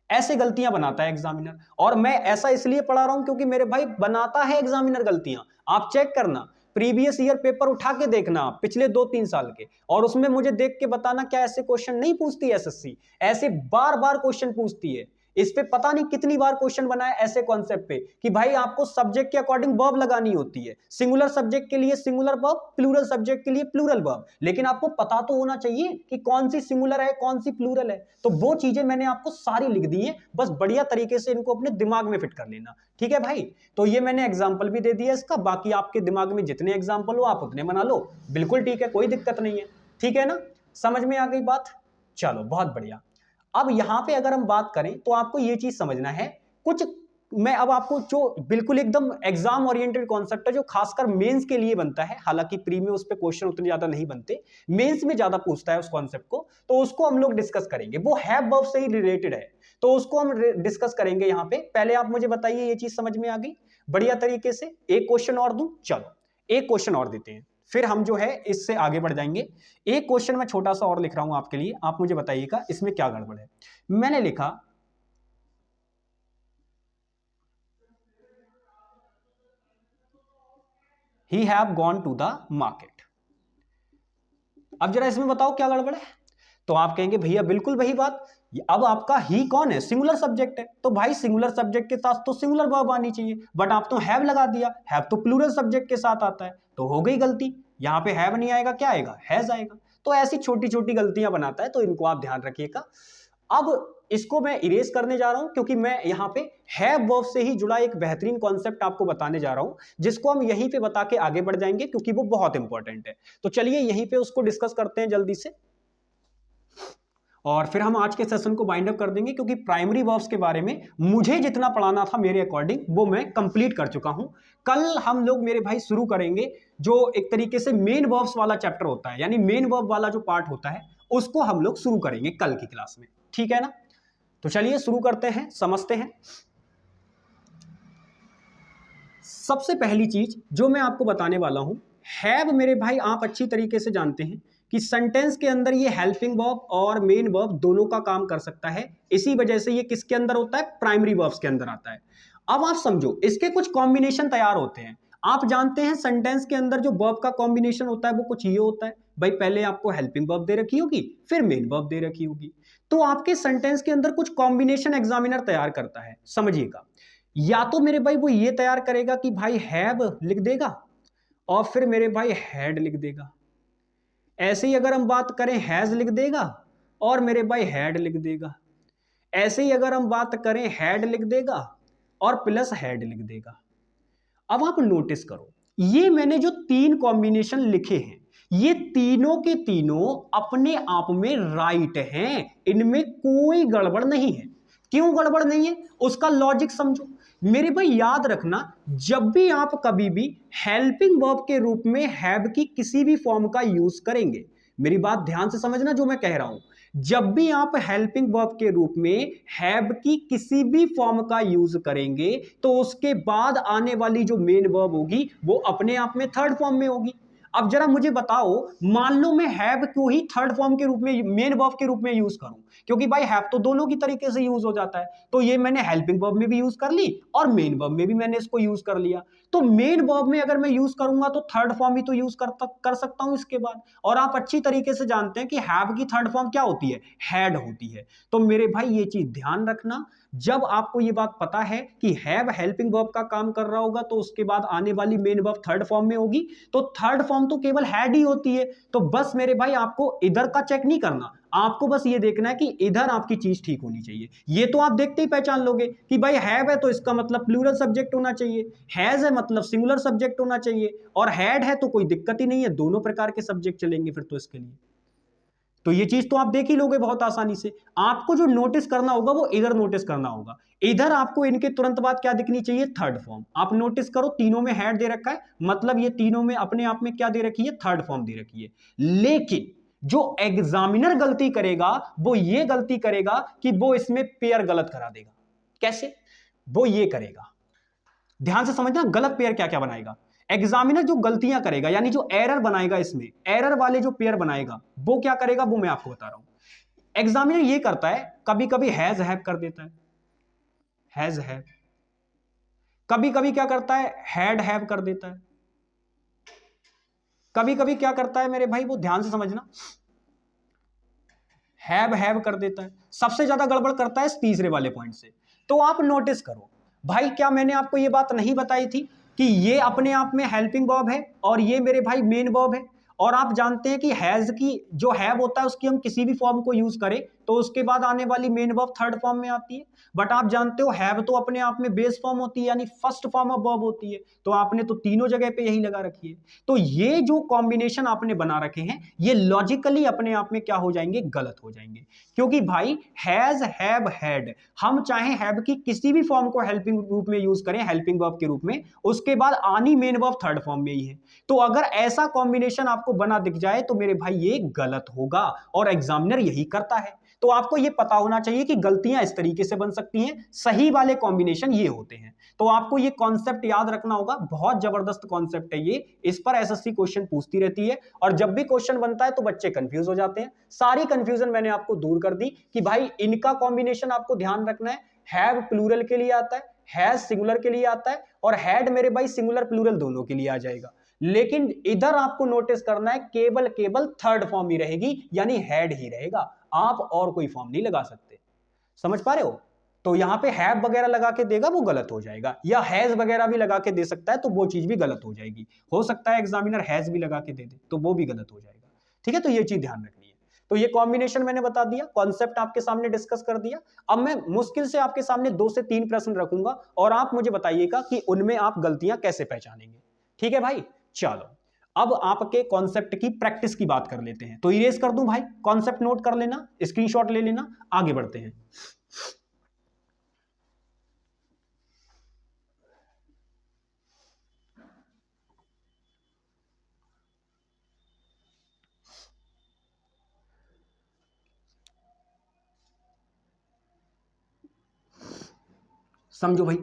ऐसे गलतियां बनाता है एग्जामिनर, और मैं ऐसा इसलिए पढ़ा रहा हूं क्योंकि मेरे भाई बनाता है एग्जामिनर गलतियां। आप चेक करना, प्रीवियस ईयर पेपर उठा के देखना आप पिछले 2-3 साल के, और उसमें मुझे देख के बताना क्या ऐसे क्वेश्चन नहीं पूछती एसएससी, ऐसे बार बार क्वेश्चन पूछती है। इस पे पता नहीं कितनी बार क्वेश्चन बनाया ऐसे कॉन्सेप्ट पे कि भाई आपको सब्जेक्ट के अकॉर्डिंग वर्ब लगानी होती है, सिंगुलर सब्जेक्ट के लिए सिंगुलर वर्ब, प्लूरल सब्जेक्ट के लिए प्लूरल वर्ब, लेकिन आपको पता तो होना चाहिए कि कौन सी सिंगुलर है कौन सी प्लूरल है। तो वो चीजें मैंने आपको सारी लिख दी है, बस बढ़िया तरीके से इनको अपने दिमाग में फिट कर लेना, ठीक है भाई। तो ये मैंने एग्जाम्पल भी दे दिया इसका, बाकी आपके दिमाग में जितने एग्जाम्पल हो आप उतने बना लो, बिल्कुल ठीक है, कोई दिक्कत नहीं है, ठीक है ना, समझ में आ गई बात। चलो बहुत बढ़िया। अब यहां पे अगर हम बात करें तो आपको ये चीज समझना है, कुछ मैं अब आपको जो बिल्कुल एकदम एग्जाम ओरिएंटेड कॉन्सेप्ट है जो खासकर मेंस के लिए बनता है, हालांकि प्री में उस पे क्वेश्चन उतने ज्यादा नहीं बनते, मेंस में ज्यादा पूछता है उस कॉन्सेप्ट को, तो उसको हम लोग डिस्कस करेंगे, वो हैव वर्ब से ही रिलेटेड है, तो उसको हम डिस्कस करेंगे यहां पे। पहले आप मुझे बताइए ये चीज समझ में आ गई बढ़िया तरीके से? एक क्वेश्चन और दूं? चलो एक क्वेश्चन और देते हैं, फिर हम जो है इससे आगे बढ़ जाएंगे। एक क्वेश्चन मैं छोटा सा और लिख रहा हूं आपके लिए, आप मुझे बताइएगा इसमें क्या गड़बड़ है। मैंने लिखा he have gone to the market. अब जरा इसमें बताओ क्या गड़बड़ है? तो आप कहेंगे भैया बिल्कुल वही बात, अब आपका ही कौन है? सिंगुलर सब्जेक्ट है, तो भाई सिंगुलर सब्जेक्ट के साथ तो सिंगुलर वर्ब आनी चाहिए, बट आप तो हैव लगा दिया, हैव तो प्लूरल सब्जेक्ट के साथ आता है, तो हो गई गलती, यहां पे हैव नहीं आएगा, क्या आएगा? हैज आएगा। तो ऐसी छोटी छोटी गलतियां बनाता है, तो इनको आप ध्यान रखिएगा। अब इसको मैं इरेज करने जा रहा हूं, क्योंकि मैं यहां पे हैव वर्ब से ही जुड़ा एक बेहतरीन कॉन्सेप्ट आपको बताने जा रहा हूं, जिसको हम यहीं पे बता के आगे बढ़ जाएंगे, क्योंकि वो बहुत इंपॉर्टेंट है। तो चलिए यहीं पे उसको डिस्कस करते हैं जल्दी से, और फिर हम आज के सेशन को बाइंड अप कर देंगे, क्योंकि प्राइमरी वर्ब्स के बारे में मुझे जितना पढ़ाना था मेरे अकॉर्डिंग वो मैं कंप्लीट कर चुका हूं। कल हम लोग मेरे भाई शुरू करेंगे जो एक तरीके से मेन वर्ब्स वाला चैप्टर होता है, यानी मेन वर्ब वाला जो पार्ट होता है उसको हम लोग शुरू करेंगे कल की क्लास में, ठीक है ना? तो चलिए शुरू करते हैं, समझते हैं। सबसे पहली चीज जो मैं आपको बताने वाला हूं, हैव मेरे भाई आप अच्छी तरीके से जानते हैं कि सेंटेंस के अंदर ये हेल्पिंग वर्ब और मेन वर्ब दोनों का काम कर सकता है, इसी वजह से ये किसके अंदर होता है? प्राइमरी वर्ब्स के अंदर आता है। अब आप समझो इसके कुछ कॉम्बिनेशन तैयार होते हैं। आप जानते हैं सेंटेंस के अंदर जो वर्ब का कॉम्बिनेशन होता है वो कुछ ये होता है, भाई पहले आपको हेल्पिंग वर्ब दे रखी होगी, फिर मेन वर्ब दे रखी होगी, तो आपके सेंटेंस के अंदर कुछ कॉम्बिनेशन एग्जामिनर तैयार करता है, समझिएगा। या तो मेरे भाई वो ये तैयार करेगा कि भाई हैव लिख देगा और फिर मेरे भाई हैड लिख देगा, ऐसे ही अगर हम बात करें हैज लिख देगा और मेरे भाई हैड लिख देगा, ऐसे ही अगर हम बात करें हैड लिख देगा और प्लस हैड लिख देगा। अब आप नोटिस करो, ये मैंने जो तीन कॉम्बिनेशन लिखे हैं ये तीनों के तीनों अपने आप में राइट हैं, इनमें कोई गड़बड़ नहीं है। क्यों गड़बड़ नहीं है उसका लॉजिक समझो मेरे भाई। याद रखना, जब भी आप कभी भी हेल्पिंग वर्ब के रूप में हैव की किसी भी फॉर्म का यूज करेंगे, मेरी बात ध्यान से समझना जो मैं कह रहा हूं, जब भी आप हेल्पिंग वर्ब के रूप में हैव की किसी भी फॉर्म का यूज करेंगे तो उसके बाद आने वाली जो मेन वर्ब होगी वो अपने आप में थर्ड फॉर्म में होगी। अब जरा मुझे बताओ, मान लो मैं हैव को ही थर्ड फॉर्म के रूप में मेन वर्ब के रूप में यूज करूं, क्योंकि भाई हैव तो दोनों की तरीके से यूज हो जाता है, तो ये मैंने हेल्पिंग वर्ब में भी यूज कर ली और मेन वर्ब में भी मैंने इसको यूज कर लिया। तो मेन वर्ब में अगर मैं यूज करूंगा तो थर्ड फॉर्म ही तो यूज कर सकता हूं इसके बाद। और आप अच्छी तरीके से जानते हैं कि हैव की थर्ड फॉर्म क्या होती है? हैड होती है। तो मेरे भाई ये चीज ध्यान रखना, जब आपको ये बात पता है कि हैव हेल्पिंग वर्ब का काम कर रहा होगा तो उसके बाद आने वाली मेन वर्ब थर्ड फॉर्म में होगी, तो थर्ड फॉर्म तो केवल हैड ही होती है। तो बस मेरे भाई आपको इधर का चेक नहीं करना, आपको बस ये देखना है कि इधर आपकी चीज ठीक होनी चाहिए। ये तो आप देखते ही पहचान लोगे कि भाई हैव है तो इसका मतलब प्लूरल सब्जेक्ट होना चाहिए, हैज है मतलब सिंगुलर सब्जेक्ट होना चाहिए, और हैड है तो कोई दिक्कत ही नहीं है, दोनों प्रकार के सब्जेक्ट चलेंगे फिर तो इसके लिए। तो ये चीज तो आप देख ही लोगे बहुत आसानी से। आपको जो नोटिस करना होगा वो इधर नोटिस करना होगा, इधर आपको इनके तुरंत बाद क्या दिखनी चाहिए? Third form. आप नोटिस करो तीनों में हैड दे रखा है, मतलब ये तीनों में अपने आप में क्या दे रखी है? थर्ड फॉर्म दे रखी है। लेकिन जो एग्जामिनर गलती करेगा वो ये गलती करेगा कि वो इसमें पेयर गलत करा देगा। कैसे? वो ये करेगा, ध्यान से समझना, गलत पेयर क्या क्या बनाएगा। एग्जामिनर जो गलतियां करेगा यानी जो एरर बनाएगा, इसमें एरर वाले जो पेयर बनाएगा वो क्या करेगा वो मैं आपको बता रहा हूं। एग्जामिनर ये करता है, कभी कभी हैज हैव कर देता है, हैज हैव, कभी कभी क्या करता है? हैड हैव कर देता है, कभी कभी क्या करता है मेरे भाई वो ध्यान से समझना, हैव कर देता है, सबसे ज्यादा गड़बड़ करता है इस तीसरे वाले पॉइंट से। तो आप नोटिस करो भाई, क्या मैंने आपको ये बात नहीं बताई थी कि ये अपने आप में हेल्पिंग वर्ब है और ये मेरे भाई मेन वर्ब है। और आप जानते हैं कि हैज की जो हैव होता है उसकी हम किसी भी फॉर्म को यूज करें तो उसके बाद आने वाली मेन वर्ब थर्ड फॉर्म में आती है। बट आप जानते हो हैव तो अपने आप में बेस फॉर्म होती है, यानी फर्स्ट फॉर्म ऑफ वर्ब होती है। तो आपने तो तीनों जगह पे यही लगा रखी है। तो ये जो कॉम्बिनेशन आपने बना रखे हैं ये लॉजिकली अपने आप में क्या हो जाएंगे, गलत हो जाएंगे। क्योंकि भाई हैज, हैव, हैड, हम चाहे हैव की किसी भी फॉर्म को हेल्पिंग रूप में यूज करें, हेल्पिंग वर्ब के रूप में, उसके बाद आनी मेन वर्ब थर्ड फॉर्म में ही है। तो अगर ऐसा कॉम्बिनेशन आपको बना दिख जाए तो मेरे भाई ये गलत होगा और एग्जामिनर यही करता है। तो आपको ये पता होना चाहिए कि गलतियां इस तरीके से बन सकती हैं, सही वाले कॉम्बिनेशन ये होते हैं। तो आपको ये कॉन्सेप्ट याद रखना होगा, बहुत जबरदस्त कॉन्सेप्ट है ये, इस पर एसएससी क्वेश्चन पूछती रहती है और जब भी क्वेश्चन बनता है तो बच्चे कंफ्यूज हो जाते हैं। सारी कंफ्यूजन मैंने आपको दूर कर दी कि भाई इनका कॉम्बिनेशन आपको ध्यान रखना है। हैव प्लूरल के लिए आता है, हैज सिंगुलर के लिए आता है और हैड मेरे भाई सिंगुलर प्लूरल दोनों के लिए आ जाएगा। लेकिन इधर आपको नोटिस करना है केवल केवल थर्ड फॉर्म ही रहेगी, यानी हैड ही रहेगा, आप और कोई फॉर्म नहीं लगा सकते। समझ पा रहे हो? तो यहां पे हैव वगैरह लगा के देगा वो गलत हो जाएगा, या हैज वगैरह भी लगा के दे सकता है तो वो चीज भी गलत हो जाएगी। हो सकता है एग्जामिनर हैज भी लगा के दे दे तो वो भी गलत हो जाएगा। ठीक है, तो ये चीज ध्यान रखनी है। तो ये कॉम्बिनेशन मैंने बता दिया, कॉन्सेप्ट आपके सामने डिस्कस कर दिया। अब मैं मुश्किल से आपके सामने 2 से 3 प्रश्न रखूंगा और आप मुझे बताइएगा कि उनमें आप गलतियां कैसे पहचानेंगे। ठीक है भाई, चलो अब आपके कॉन्सेप्ट की प्रैक्टिस की बात कर लेते हैं। तो इरेज कर दूं भाई, कॉन्सेप्ट नोट कर लेना, स्क्रीनशॉट ले लेना, आगे बढ़ते हैं। समझो भाई,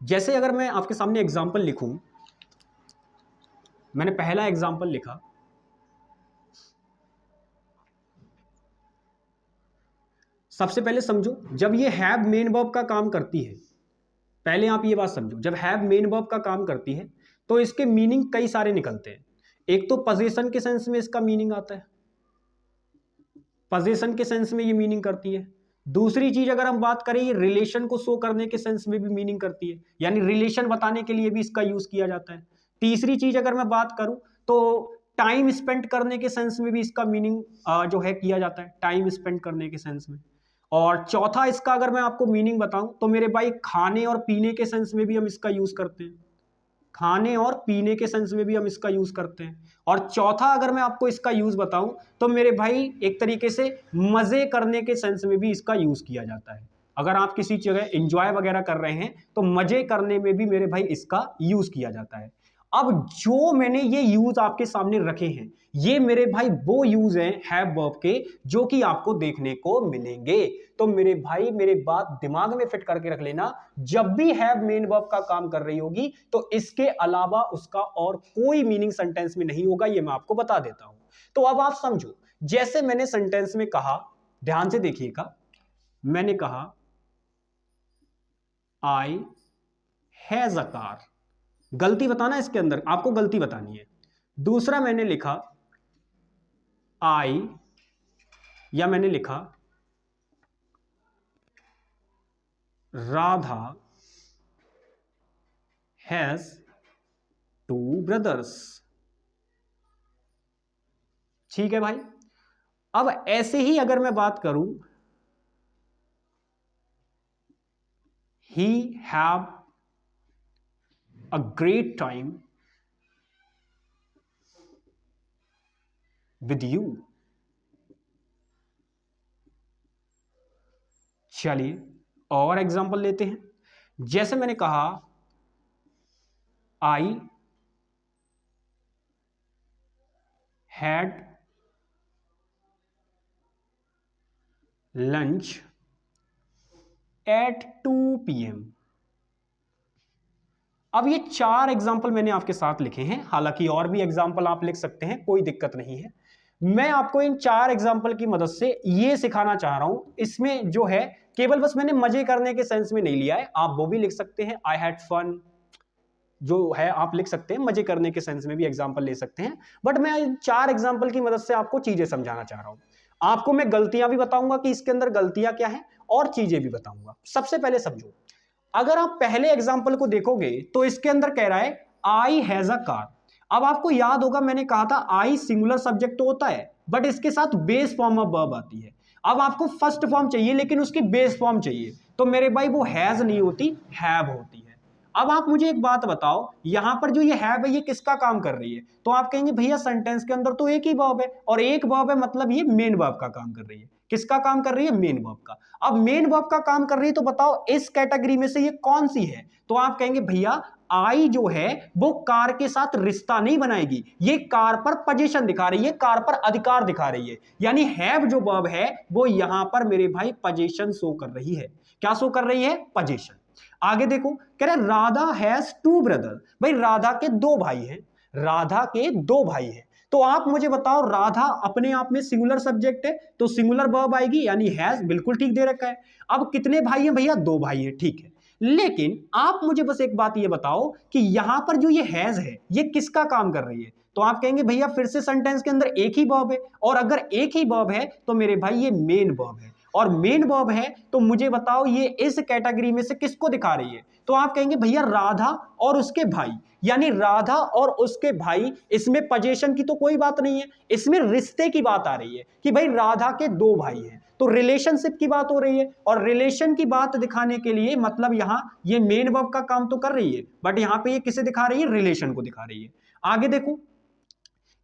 जैसे अगर मैं आपके सामने एग्जांपल लिखूं, मैंने पहला एग्जांपल लिखा, सबसे पहले समझो जब ये हैव मेन वर्ब का काम करती है, पहले आप ये बात समझो, जब हैव मेन वर्ब का काम करती है तो इसके मीनिंग कई सारे निकलते हैं। एक तो पोजीशन के सेंस में इसका मीनिंग आता है, पोजीशन के सेंस में ये मीनिंग करती है। दूसरी चीज अगर हम बात करें, ये रिलेशन को शो करने के सेंस में भी मीनिंग करती है, यानी रिलेशन बताने के लिए भी इसका यूज किया जाता है। तीसरी चीज अगर मैं बात करूं तो टाइम स्पेंड करने के सेंस में भी इसका मीनिंग जो है किया जाता है, टाइम स्पेंड करने के सेंस में। और चौथा इसका अगर मैं आपको मीनिंग बताऊं तो मेरे भाई खाने और पीने के सेंस में भी हम इसका यूज करते हैं, खाने और पीने के सेंस में भी हम इसका यूज करते हैं। और चौथा अगर मैं आपको इसका यूज बताऊं तो मेरे भाई एक तरीके से मजे करने के सेंस में भी इसका यूज किया जाता है। अगर आप किसी जगह एंजॉय वगैरह कर रहे हैं तो मजे करने में भी मेरे भाई इसका यूज किया जाता है। अब जो मैंने ये यूज आपके सामने रखे हैं ये मेरे भाई वो यूज हैं हैव वर्ब के जो कि आपको देखने को मिलेंगे। तो मेरे भाई मेरे बात दिमाग में फिट करके रख लेना, जब भी हैव मेन वर्ब का काम कर रही होगी तो इसके अलावा उसका और कोई मीनिंग सेंटेंस में नहीं होगा, ये मैं आपको बता देता हूं। तो अब आप समझो, जैसे मैंने सेंटेंस में कहा, ध्यान से देखिएगा, मैंने कहा आई हैज अ कार, गलती बताना इसके अंदर, आपको गलती बतानी है। दूसरा मैंने लिखा आई, या मैंने लिखा राधा हैज 2 ब्रदर्स। ठीक है भाई, अब ऐसे ही अगर मैं बात करूं, he have a great time with you. चलिए और एग्जांपल लेते हैं, जैसे मैंने कहा I had lunch at 2 PM। अब ये 4 एग्जाम्पल मैंने आपके साथ लिखे हैं, हालांकि और भी एग्जाम्पल आप लिख सकते हैं, कोई दिक्कत नहीं है। मैं आपको इन 4 एग्जाम्पल की मदद से ये सिखाना चाह रहा हूं, इसमें जो है केवल बस मैंने मजे करने के सेंस में नहीं लिया है, आप वो भी लिख सकते हैं, आई हैड फन जो है आप लिख सकते हैं, मजे करने के सेंस में भी एग्जाम्पल ले सकते हैं। बट मैं इन 4 एग्जाम्पल की मदद से आपको चीजें समझाना चाह रहा हूं। आपको मैं गलतियां भी बताऊंगा कि इसके अंदर गलतियां क्या है और चीजें भी बताऊंगा। सबसे पहले समझो, अगर आप पहले एग्जाम्पल को देखोगे तो इसके अंदर कह रहा है आई हैज अ कार। अब आपको याद होगा मैंने कहा था आई सिंगुलर सब्जेक्ट तो होता है बट इसके साथ बेस फॉर्म ऑफ वर्ब आती है। अब आपको फर्स्ट फॉर्म चाहिए लेकिन उसकी बेस फॉर्म चाहिए, तो मेरे भाई वो हैज नहीं होती, हैव होती है। अब आप मुझे एक बात बताओ, यहां पर जो ये हैव है ये किसका काम कर रही है? तो आप कहेंगे भैया सेंटेंस के अंदर तो एक ही वर्ब है और एक वर्ब है, मतलब ये मेन वर्ब का काम कर रही है। किसका काम कर रही है? मेन वर्ब का। अब मेन वर्ब का काम कर रही है तो बताओ इस कैटेगरी में से ये कौन सी है? तो आप कहेंगे भैया आई जो है वो कार के साथ रिश्ता नहीं बनाएगी, ये कार पर पोजीशन दिखा रही है, कार पर अधिकार दिखा रही है। यानी हैव जो वर्ब है वो यहां पर मेरे भाई पोजीशन शो कर रही है। क्या शो कर रही है? पोजीशन। आगे देखो, कह रहे राधा हैज टू ब्रदर। भाई राधा के दो भाई हैं, राधा के दो भाई हैं। तो आप मुझे बताओ राधा अपने आप में सिंगुलर सब्जेक्ट है तो सिंगुलर वर्ब आएगी, यानी हैज, बिल्कुल ठीक दे रखा है। अब कितने भाई हैं भैया? दो भाई हैं, ठीक है। लेकिन आप मुझे बस एक बात ये बताओ कि यहां पर जो ये हैज है ये किसका काम कर रही है? तो आप कहेंगे भैया फिर से सेंटेंस के अंदर एक ही वर्ब है, और अगर एक ही वर्ब है तो मेरे भाई ये मेन वर्ब है, और मेन वर्ब है तो मुझे बताओ ये इस कैटेगरी में से किसको दिखा रही है? तो आप कहेंगे भैया राधा और उसके भाई, यानी राधा और उसके भाई। इसमें पोजीशन की तो कोई बात नहीं है, इसमें रिश्ते की बात आ रही है कि भाई राधा के दो भाई हैं, तो रिलेशनशिप की बात हो रही है। और रिलेशन की बात दिखाने के लिए मतलब यहां ये मेन वर्ब का काम तो कर रही है बट यहां पे ये किसे दिखा रही है? रिलेशन को दिखा रही है। आगे देखो,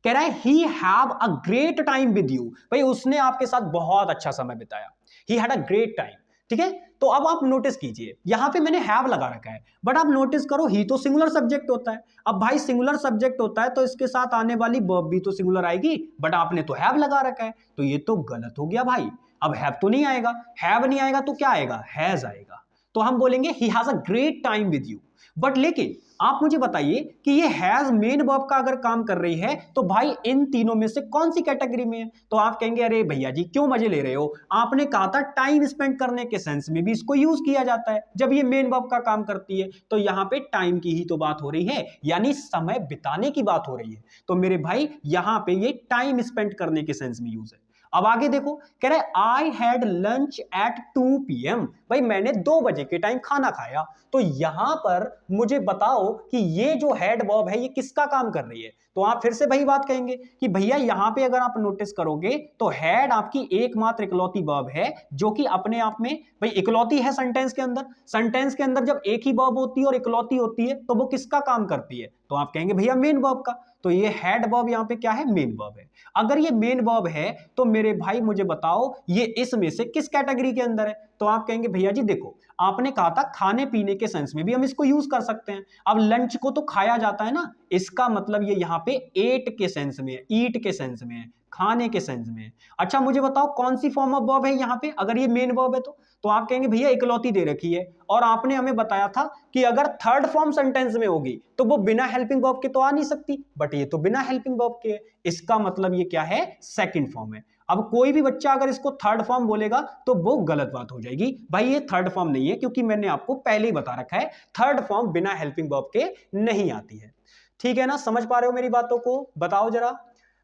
कह रहा है ही have a great time with you. भाई उसने आपके साथ बहुत अच्छा समय बिताया, he had a great time. ठीक है, तो अब आप नोटिस कीजिए यहां पे मैंने हैव लगा रखा है बट आप नोटिस करो ही तो सिंगुलर सब्जेक्ट होता है। अब भाई सिंगुलर सब्जेक्ट होता है तो इसके साथ आने वाली वर्ब भी तो सिंगुलर आएगी, बट आपने तो हैव लगा रखा है, तो ये तो गलत हो गया भाई। अब हैव तो नहीं आएगा, हैव नहीं आएगा तो क्या आएगा? हैज आएगा। तो हम बोलेंगे he has a great time with you. But लेकिन आप मुझे बताइए कि ये हैज मेन वर्ब का अगर काम कर रही है तो भाई इन तीनों में से कौन सी कैटेगरी में है? तो आप कहेंगे अरे भैया जी क्यों मजे ले रहे हो, आपने कहा था टाइम स्पेंड करने के सेंस में भी इसको यूज किया जाता है जब ये मेन वर्ब का काम करती है। तो यहां पे टाइम की ही तो बात हो रही है, यानी समय बिताने की बात हो रही है। तो मेरे भाई यहां पे ये टाइम स्पेंड करने के सेंस में यूज है। अब आगे देखो, कह रहे I had lunch at 2 PM। भाई मैंने 2 बजे के टाइम खाना खाया। तो यहां पर मुझे बताओ कि ये जो हैड वर्ब है ये किसका काम कर रही है? तो आप फिर से वही बात कहेंगे कि भैया यहां पे अगर आप नोटिस करोगे तो हैड आपकी एकमात्र इकलौती वर्ब है जो कि अपने आप में भाई इकलौती है सेंटेंस के अंदर। सेंटेंस के अंदर जब एक ही वर्ब होती है और इकलौती होती है तो वो किसका काम करती है? तो आप कहेंगे भैया मेन वर्ब का। तो ये हैड वर्ब यहां पे क्या है? मेन वर्ब है। अगर ये मेन वर्ब है तो मेरे भाई मुझे बताओ ये इसमें से किस कैटेगरी के अंदर है? तो आप कहेंगे भैया जी देखो आपने कहा था खाने पीने के सेंस में भी हम इसको यूज कर सकते हैं। अब लंच को तो खाया जाता है ना, इसका मतलब ये यहां पे एट के सेंस में है, ईट के सेंस में है, खाने के सेंस में है। अच्छा मुझे बताओ कौन सी फॉर्म ऑफ वर्ब है यहां पे अगर ये मेन वर्ब है? तो आप कहेंगे भैया इकलौती दे रखी है, और आपने हमें बताया था कि अगर थर्ड फॉर्म सेंटेंस में होगी तो वो बिना हेल्पिंग वर्ब के तो आ नहीं सकती, बट ये तो बिना हेल्पिंग वर्ब के है, इसका मतलब ये क्या है? सेकंड फॉर्म है। अब कोई भी बच्चा अगर इसको थर्ड फॉर्म बोलेगा तो वो गलत बात हो जाएगी। भाई ये थर्ड फॉर्म नहीं है क्योंकि मैंने आपको पहले ही बता रखा है थर्ड फॉर्म बिना हेल्पिंग वर्ब के नहीं आती है। ठीक है ना, समझ पा रहे हो मेरी बातों को? बताओ जरा।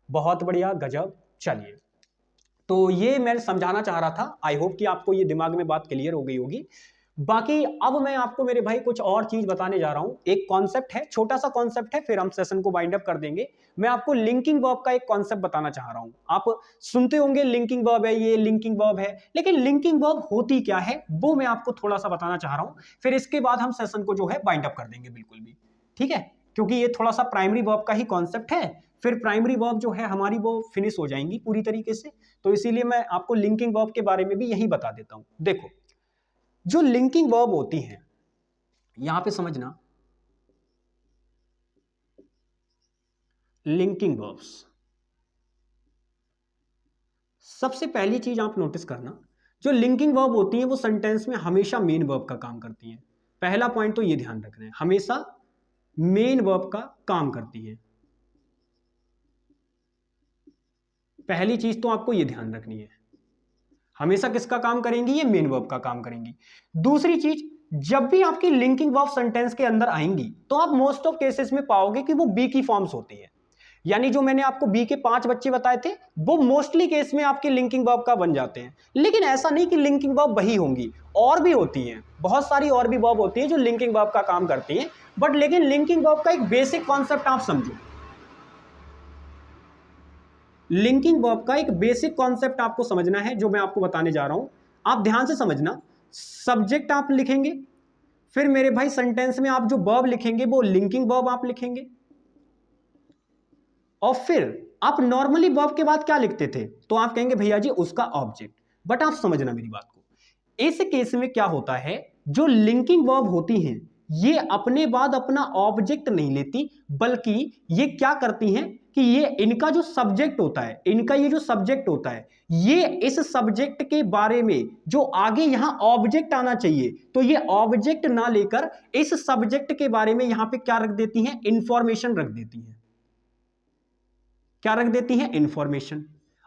बहुत बढ़िया, गजब। चलिए, तो ये मैं समझाना चाह रहा था, आई होप कि आपको ये दिमाग में बात क्लियर हो गई होगी। बाकी अब मैं आपको मेरे भाई कुछ और चीज बताने जा रहा हूं। एक कॉन्सेप्ट है, छोटा सा कॉन्सेप्ट है, फिर हम सेशन को वाइंड अप कर देंगे। मैं आपको लिंकिंग वर्ब का एक कॉन्सेप्ट बताना चाह रहा हूं। आप सुनते होंगे लिंकिंग वर्ब है, ये लिंकिंग वर्ब है, लेकिन लिंकिंग वर्ब होती क्या है वो मैं आपको थोड़ा सा बताना चाह रहा हूं। फिर इसके बाद हम सेशन को जो है वाइंड अप कर देंगे बिल्कुल भी, ठीक है? क्योंकि ये थोड़ा सा प्राइमरी वर्ब का ही कॉन्सेप्ट है, फिर प्राइमरी वर्ब जो है हमारी वो फिनिश हो जाएंगी पूरी तरीके से। तो इसीलिए मैं आपको लिंकिंग वर्ब के बारे में भी यही बता देता हूं। देखो जो लिंकिंग वर्ब होती हैं यहां पे समझना, लिंकिंग वर्ब्स, सबसे पहली चीज आप नोटिस करना, जो लिंकिंग वर्ब होती है वो सेंटेंस में हमेशा मेन वर्ब का काम करती हैं। पहला पॉइंट तो ये ध्यान रखना है, हमेशा मेन वर्ब का काम करती है। पहली चीज तो आपको ये ध्यान रखनी है, हमेशा किसका काम करेंगी? ये मेन वर्ब का काम करेंगी। दूसरी चीज, जब भी आपकी लिंकिंग वर्ब सेंटेंस के अंदर आएंगी तो आप मोस्ट ऑफ केसेस में पाओगे कि वो बी की फॉर्म्स होती है। यानी जो मैंने आपको बी के 5 बच्चे बताए थे वो मोस्टली केस में आपके लिंकिंग वर्ब का बन जाते हैं। लेकिन ऐसा नहीं कि लिंकिंग वर्ब वही होंगी, और भी होती हैं, बहुत सारी और भी वर्ब होती है जो लिंकिंग वर्ब का काम करती हैं। बट लेकिन लिंकिंग वर्ब का एक बेसिक कॉन्सेप्ट आप समझो, लिंकिंग वर्ब का एक बेसिक कॉन्सेप्ट आपको समझना है जो मैं आपको बताने जा रहा हूं। आप ध्यान से समझना। सब्जेक्ट आप लिखेंगे, फिर मेरे भाई सेंटेंस में आप जो वर्ब लिखेंगे वो लिंकिंग वर्ब आप लिखेंगे, और फिर आप नॉर्मली वर्ब के बाद क्या लिखते थे, तो आप कहेंगे भैया जी उसका ऑब्जेक्ट। बट आप समझना मेरी बात को, इस केस में क्या होता है, जो लिंकिंग वर्ब होती हैं ये अपने बाद अपना ऑब्जेक्ट नहीं लेती, बल्कि ये क्या करती हैं कि ये इनका जो सब्जेक्ट होता है, इनका ये जो सब्जेक्ट होता है, ये इस सब्जेक्ट के बारे में जो आगे यहां ऑब्जेक्ट आना चाहिए, तो ये ऑब्जेक्ट ना लेकर इस सब्जेक्ट के बारे में यहां पे क्या रख देती हैं, इंफॉर्मेशन रख देती हैं। क्या रख देती हैं, इंफॉर्मेशन।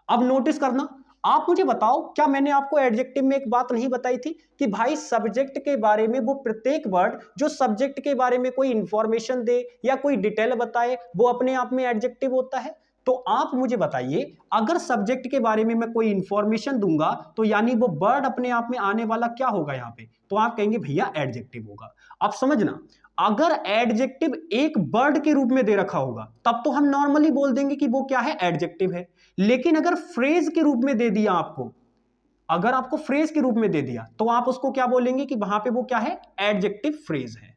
अब नोटिस करना, आप मुझे बताओ, क्या मैंने आपको एडजेक्टिव में एक बात नहीं बताई थी कि भाई सब्जेक्ट के बारे में वो प्रत्येक वर्ड जो सब्जेक्ट के बारे में कोई इंफॉर्मेशन दे या कोई डिटेल बताए वो अपने आप में एडजेक्टिव होता है। तो आप मुझे बताइए, अगर सब्जेक्ट के बारे में मैं कोई इंफॉर्मेशन दूंगा तो यानी वो वर्ड अपने आप में आने वाला क्या होगा यहां पे, तो आप कहेंगे भैया एडजेक्टिव होगा। अब समझना, अगर एडजेक्टिव एक वर्ड के रूप में दे रखा होगा तब तो हम नॉर्मली बोल देंगे कि वो क्या है, एडजेक्टिव है। लेकिन अगर फ्रेज के रूप में दे दिया आपको, अगर आपको फ्रेज के रूप में दे दिया तो आप उसको क्या बोलेंगे कि वहां पे वो क्या है, एडजेक्टिव फ्रेज है।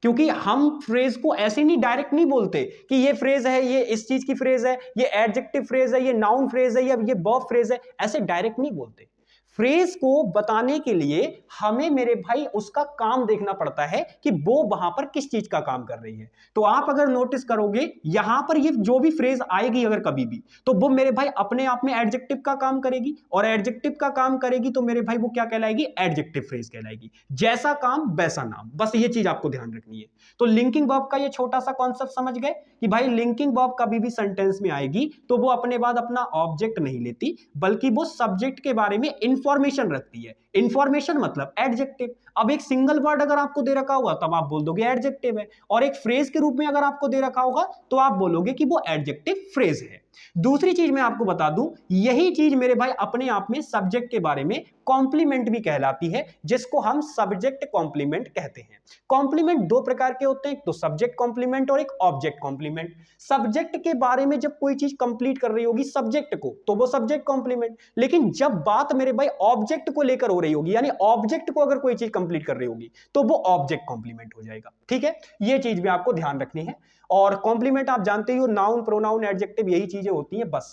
क्योंकि हम फ्रेज को ऐसे नहीं डायरेक्ट नहीं बोलते कि ये फ्रेज है, ये इस चीज की फ्रेज है, ये एडजेक्टिव फ्रेज है, ये नाउन फ्रेज है, या ये वर्ब फ्रेज है, ऐसे डायरेक्ट नहीं बोलते। फ्रेज को बताने के लिए हमें मेरे भाई उसका काम देखना पड़ता है कि वो वहां पर किस चीज का काम कर रही है। तो आप अगर नोटिस करोगे यहां पर ये जो भी फ्रेज आएगी अगर कभी भी, तो वो मेरे भाई अपने आप में एडजेक्टिव का काम करेगी, और एडजेक्टिव का काम करेगी तो मेरे भाई वो क्या कहलाएगी, एडजेक्टिव फ्रेज कहलाएगी। जैसा काम वैसा नाम, बस ये चीज आपको ध्यान रखनी है। तो लिंकिंग वर्ब का ये छोटा सा कॉन्सेप्ट समझ गए कि भाई लिंकिंग वर्ब कभी भी सेंटेंस में आएगी तो वो अपने बाद अपना ऑब्जेक्ट नहीं लेती, बल्कि वो सब्जेक्ट के बारे में इंफॉर्मेशन रखती है। इंफॉर्मेशन मतलब एडजेक्टिव। अब एक सिंगल वर्ड अगर आपको दे रखा होगा तब आप बोल दोगे एडजेक्टिव है, और एक फ्रेज के रूप में अगर आपको दे रखा होगा तो आप बोलोगे कि वो एडजेक्टिव फ्रेज है। दूसरी चीज मैं आपको बता दूं, यही चीज मेरे भाई अपने आप में सब्जेक्ट के बारे में कॉम्प्लीमेंट भी कहलाती है, जिसको हम सब्जेक्ट कॉम्प्लीमेंट कहते हैं। कॉम्प्लीमेंट दो प्रकार के होते हैं, एक तो सब्जेक्ट कॉम्प्लीमेंट और एक ऑब्जेक्ट कॉम्प्लीमेंट। सब्जेक्ट के बारे में जब कोई चीज कंप्लीट कर रही होगी सब्जेक्ट को, तो वो सब्जेक्ट कॉम्प्लीमेंट। लेकिन जब बात मेरे भाई ऑब्जेक्ट को लेकर हो रही होगी, यानी ऑब्जेक्ट को अगर कोई चीज कंप्लीट कर रही होगी, तो वो ऑब्जेक्ट कॉम्प्लीमेंट हो जाएगा। ठीक है, ये चीज भी आपको ध्यान रखनी है। और कॉम्प्लीमेंट आप जानते ही हो, नाउन, प्रोनाउन, एडजेक्टिव, यही चीजें होती हैं बस।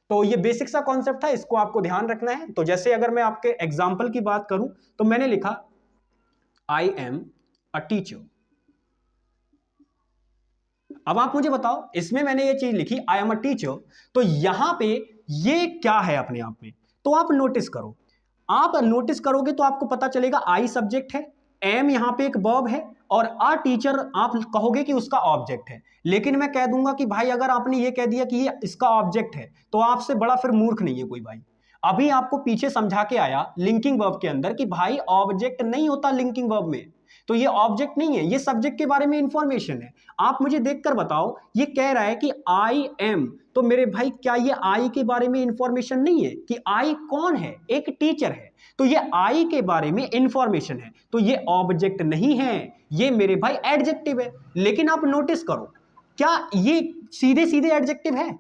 तो ये बेसिक सा कॉन्सेप्ट था, इसको आपको ध्यान रखना है। तो जैसे अगर मैं आपके एग्जाम्पल की बात करूं तो मैंने लिखा आई एम अ टीचर। अब आप मुझे बताओ, इसमें मैंने ये चीज लिखी आई एम अ टीचर, तो यहां पे ये क्या है अपने आप में, तो आप नोटिस करो। आप नोटिस करोगे तो आपको पता चलेगा आई सब्जेक्ट है, एम यहां पे एक वर्ब है, और अ टीचर आप कहोगे कि उसका ऑब्जेक्ट है। लेकिन मैं कह दूंगा कि भाई अगर आपने ये कह दिया कि ये इसका ऑब्जेक्ट है तो आपसे बड़ा फिर मूर्ख नहीं है कोई भाई। अभी आपको पीछे समझा के आया लिंकिंग वर्ब के अंदर कि भाई ऑब्जेक्ट नहीं होता लिंकिंग वर्ब में, तो ये ऑब्जेक्ट नहीं है, ये सब्जेक्ट के बारे में इंफॉर्मेशन है। आप मुझे देखकर बताओ, ये कह रहा है कि आई एम, तो मेरे भाई क्या ये आई के बारे में इंफॉर्मेशन नहीं है कि आई कौन है, एक टीचर है, तो ये आई के बारे में इंफॉर्मेशन है, तो ये ऑब्जेक्ट नहीं है, ये मेरे भाई एडजेक्टिव है। लेकिन आप नोटिस करो, क्या ये सीधे सीधे एडजेक्टिव है?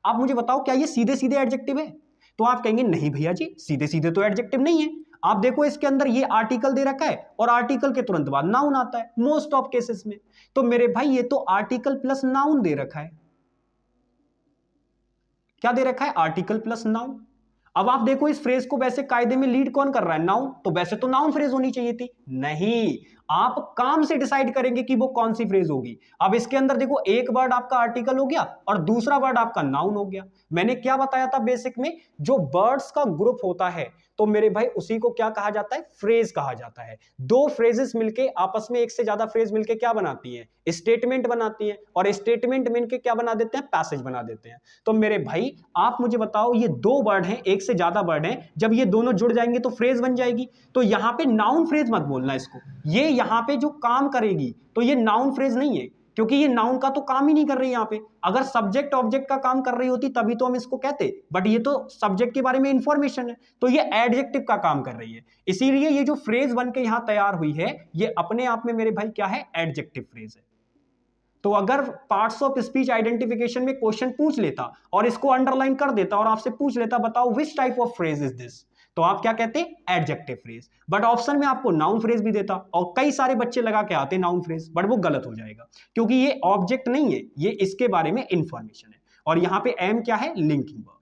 आप मुझे बताओ, क्या ये सीधे सीधे एडजेक्टिव है? तो आप कहेंगे नहीं भैया जी, सीधे सीधे तो एडजेक्टिव नहीं है। आप देखो इसके अंदर ये आर्टिकल दे रखा है और आर्टिकल के तुरंत बाद नाउन आता है मोस्ट ऑफ केसेस में। तो मेरे भाई ये तो आर्टिकल प्लस नाउन दे रखा है। क्या दे रखा है? Article plus noun. अब आप देखो इस फ्रेज को वैसे कायदे में लीड कौन कर रहा है? नाउन। तो वैसे तो नाउन फ्रेज होनी चाहिए थी, नहीं, आप काम से डिसाइड करेंगे कि वो कौन सी फ्रेज होगी। अब इसके अंदर देखो, एक वर्ड आपका आर्टिकल हो गया और दूसरा वर्ड आपका नाउन हो गया। मैंने क्या बताया था बेसिक में, जो वर्ड्स का ग्रुप होता है तो मेरे भाई उसी को क्या कहा जाता है? फ्रेज कहा जाता है। दो फ्रेजेस मिलके आपस में, एक से ज्यादा फ्रेज मिलके क्या बनाती हैं? स्टेटमेंट बनाती हैं, और स्टेटमेंट मिलके क्या बना देते हैं? पैसेज बना देते हैं। तो मेरे भाई आप मुझे बताओ, ये दो वर्ड हैं, एक से ज्यादा वर्ड हैं, जब ये दोनों जुड़ जाएंगे तो फ्रेज बन जाएगी। तो यहां पे नाउन फ्रेज मत बोलना इसको, ये यहां पे जो काम करेगी तो ये नाउन फ्रेज नहीं है, क्योंकि ये नाउन का तो काम ही नहीं कर रही यहाँ पे। अगर सब्जेक्ट ऑब्जेक्ट का काम कर रही होती तभी तो हम इसको कहते, बट ये तो सब्जेक्ट के बारे में इंफॉर्मेशन है, तो ये एडजेक्टिव का काम कर रही है। इसीलिए ये जो फ्रेज बन के यहाँ तैयार हुई है ये अपने आप में मेरे भाई क्या है, एडजेक्टिव फ्रेज है। तो अगर पार्ट्स ऑफ स्पीच आइडेंटिफिकेशन में क्वेश्चन पूछ लेता और इसको अंडरलाइन कर देता और आपसे पूछ लेता बताओ which type of phrase is this, तो आप क्या कहते, एडजेक्टिव फ्रेज। बट ऑप्शन में आपको नाउन फ्रेज भी देता और कई सारे बच्चे लगा के आते नाउन फ्रेज, बट वो गलत हो जाएगा क्योंकि ये ऑब्जेक्ट नहीं है, ये इसके बारे में इंफॉर्मेशन है। और यहां पे एम क्या है, लिंकिंग वर्ब।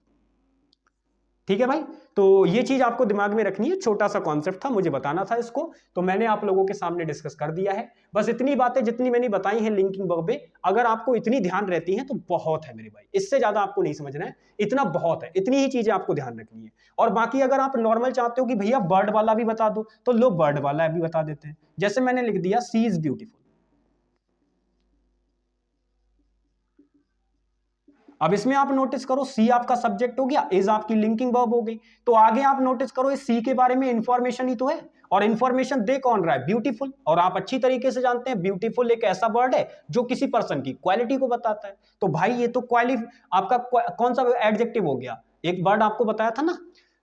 ठीक है भाई, तो ये चीज आपको दिमाग में रखनी है। छोटा सा कॉन्सेप्ट था, मुझे बताना था इसको, तो मैंने आप लोगों के सामने डिस्कस कर दिया है। बस इतनी बातें जितनी मैंने बताई हैं लिंकिंग वर्ब में, अगर आपको इतनी ध्यान रहती हैं तो बहुत है मेरे भाई, इससे ज्यादा आपको नहीं समझना है, इतना बहुत है, इतनी ही चीजें आपको ध्यान रखनी है। और बाकी अगर आप नॉर्मल चाहते हो कि भैया बर्ड वाला भी बता दो, तो लो बर्ड वाला भी बता देते हैं। जैसे मैंने लिख दिया सी इज ब्यूटीफुल। अब इसमें आप नोटिस करो सी आपका सब्जेक्ट हो गया, इज आपकी लिंकिंग वर्ब हो गई। तो आगे आप नोटिस करो इस सी के बारे में इंफॉर्मेशन ही तो है, और इंफॉर्मेशन दे कौन रहा है, ब्यूटीफुल। और आप अच्छी तरीके से जानते हैं ब्यूटीफुल एक ऐसा वर्ड है जो किसी पर्सन की क्वालिटी को बताता है। तो भाई ये तो आपका कौन सा एडजेक्टिव हो गया, एक वर्ड आपको बताया था ना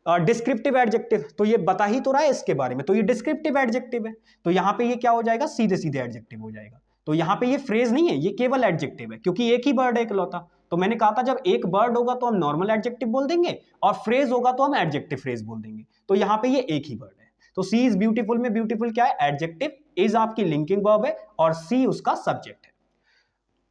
डिस्क्रिप्टिव एडजेक्टिव, तो ये बता ही तो रहा है इसके बारे में, तो ये डिस्क्रिप्टिव एडजेक्टिव है। तो यहां पे ये क्या हो जाएगा, सीधे सीधे एडजेक्टिव हो जाएगा। तो यहां पे ये फ्रेज नहीं है, ये केवल एडजेक्टिव है, क्योंकि एक ही वर्ड है इकलौता। तो मैंने कहा था जब एक वर्ड होगा तो हम नॉर्मल एडजेक्टिव बोल देंगे और फ्रेज होगा तो हम एडजेक्टिव फ्रेज बोल देंगे। तो यहां पे ये एक ही वर्ड है। तो सी इज ब्यूटीफुल में ब्यूटीफुल क्या है, एडजेक्टिव, इज आपकी लिंकिंग वर्ब है और सी उसका सब्जेक्ट है।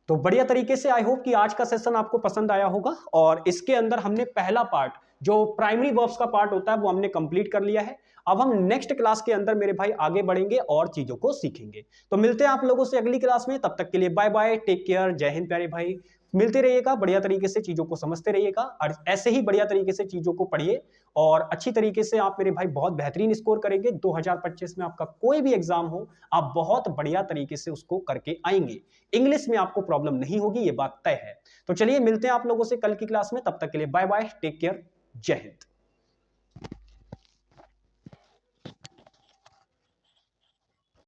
तो बढ़िया तरीके से आई होप कि आज का सेशन आपको पसंद आया होगा, और इसके अंदर हमने पहला पार्ट जो प्राइमरी वर्ब्स का पार्ट होता है वो हमने कंप्लीट कर लिया है। अब हम नेक्स्ट क्लास के अंदर मेरे भाई आगे बढ़ेंगे और चीजों को सीखेंगे। तो मिलते हैं आप लोगों से अगली क्लास में, तब तक के लिए बाय बाय, टेक केयर, जय हिंद प्यारे भाई। मिलते रहिएगा, बढ़िया तरीके से चीजों को समझते रहिएगा और ऐसे ही बढ़िया तरीके से चीजों को पढ़िए और अच्छी तरीके से आप मेरे भाई बहुत बेहतरीन स्कोर करेंगे। 2025 में आपका कोई भी एग्जाम हो आप बहुत बढ़िया तरीके से उसको करके आएंगे। इंग्लिश में आपको प्रॉब्लम नहीं होगी, ये बात तय है। तो चलिए मिलते हैं आप लोगों से कल की क्लास में, तब तक के लिए बाय बाय, टेक केयर, जय हिंद।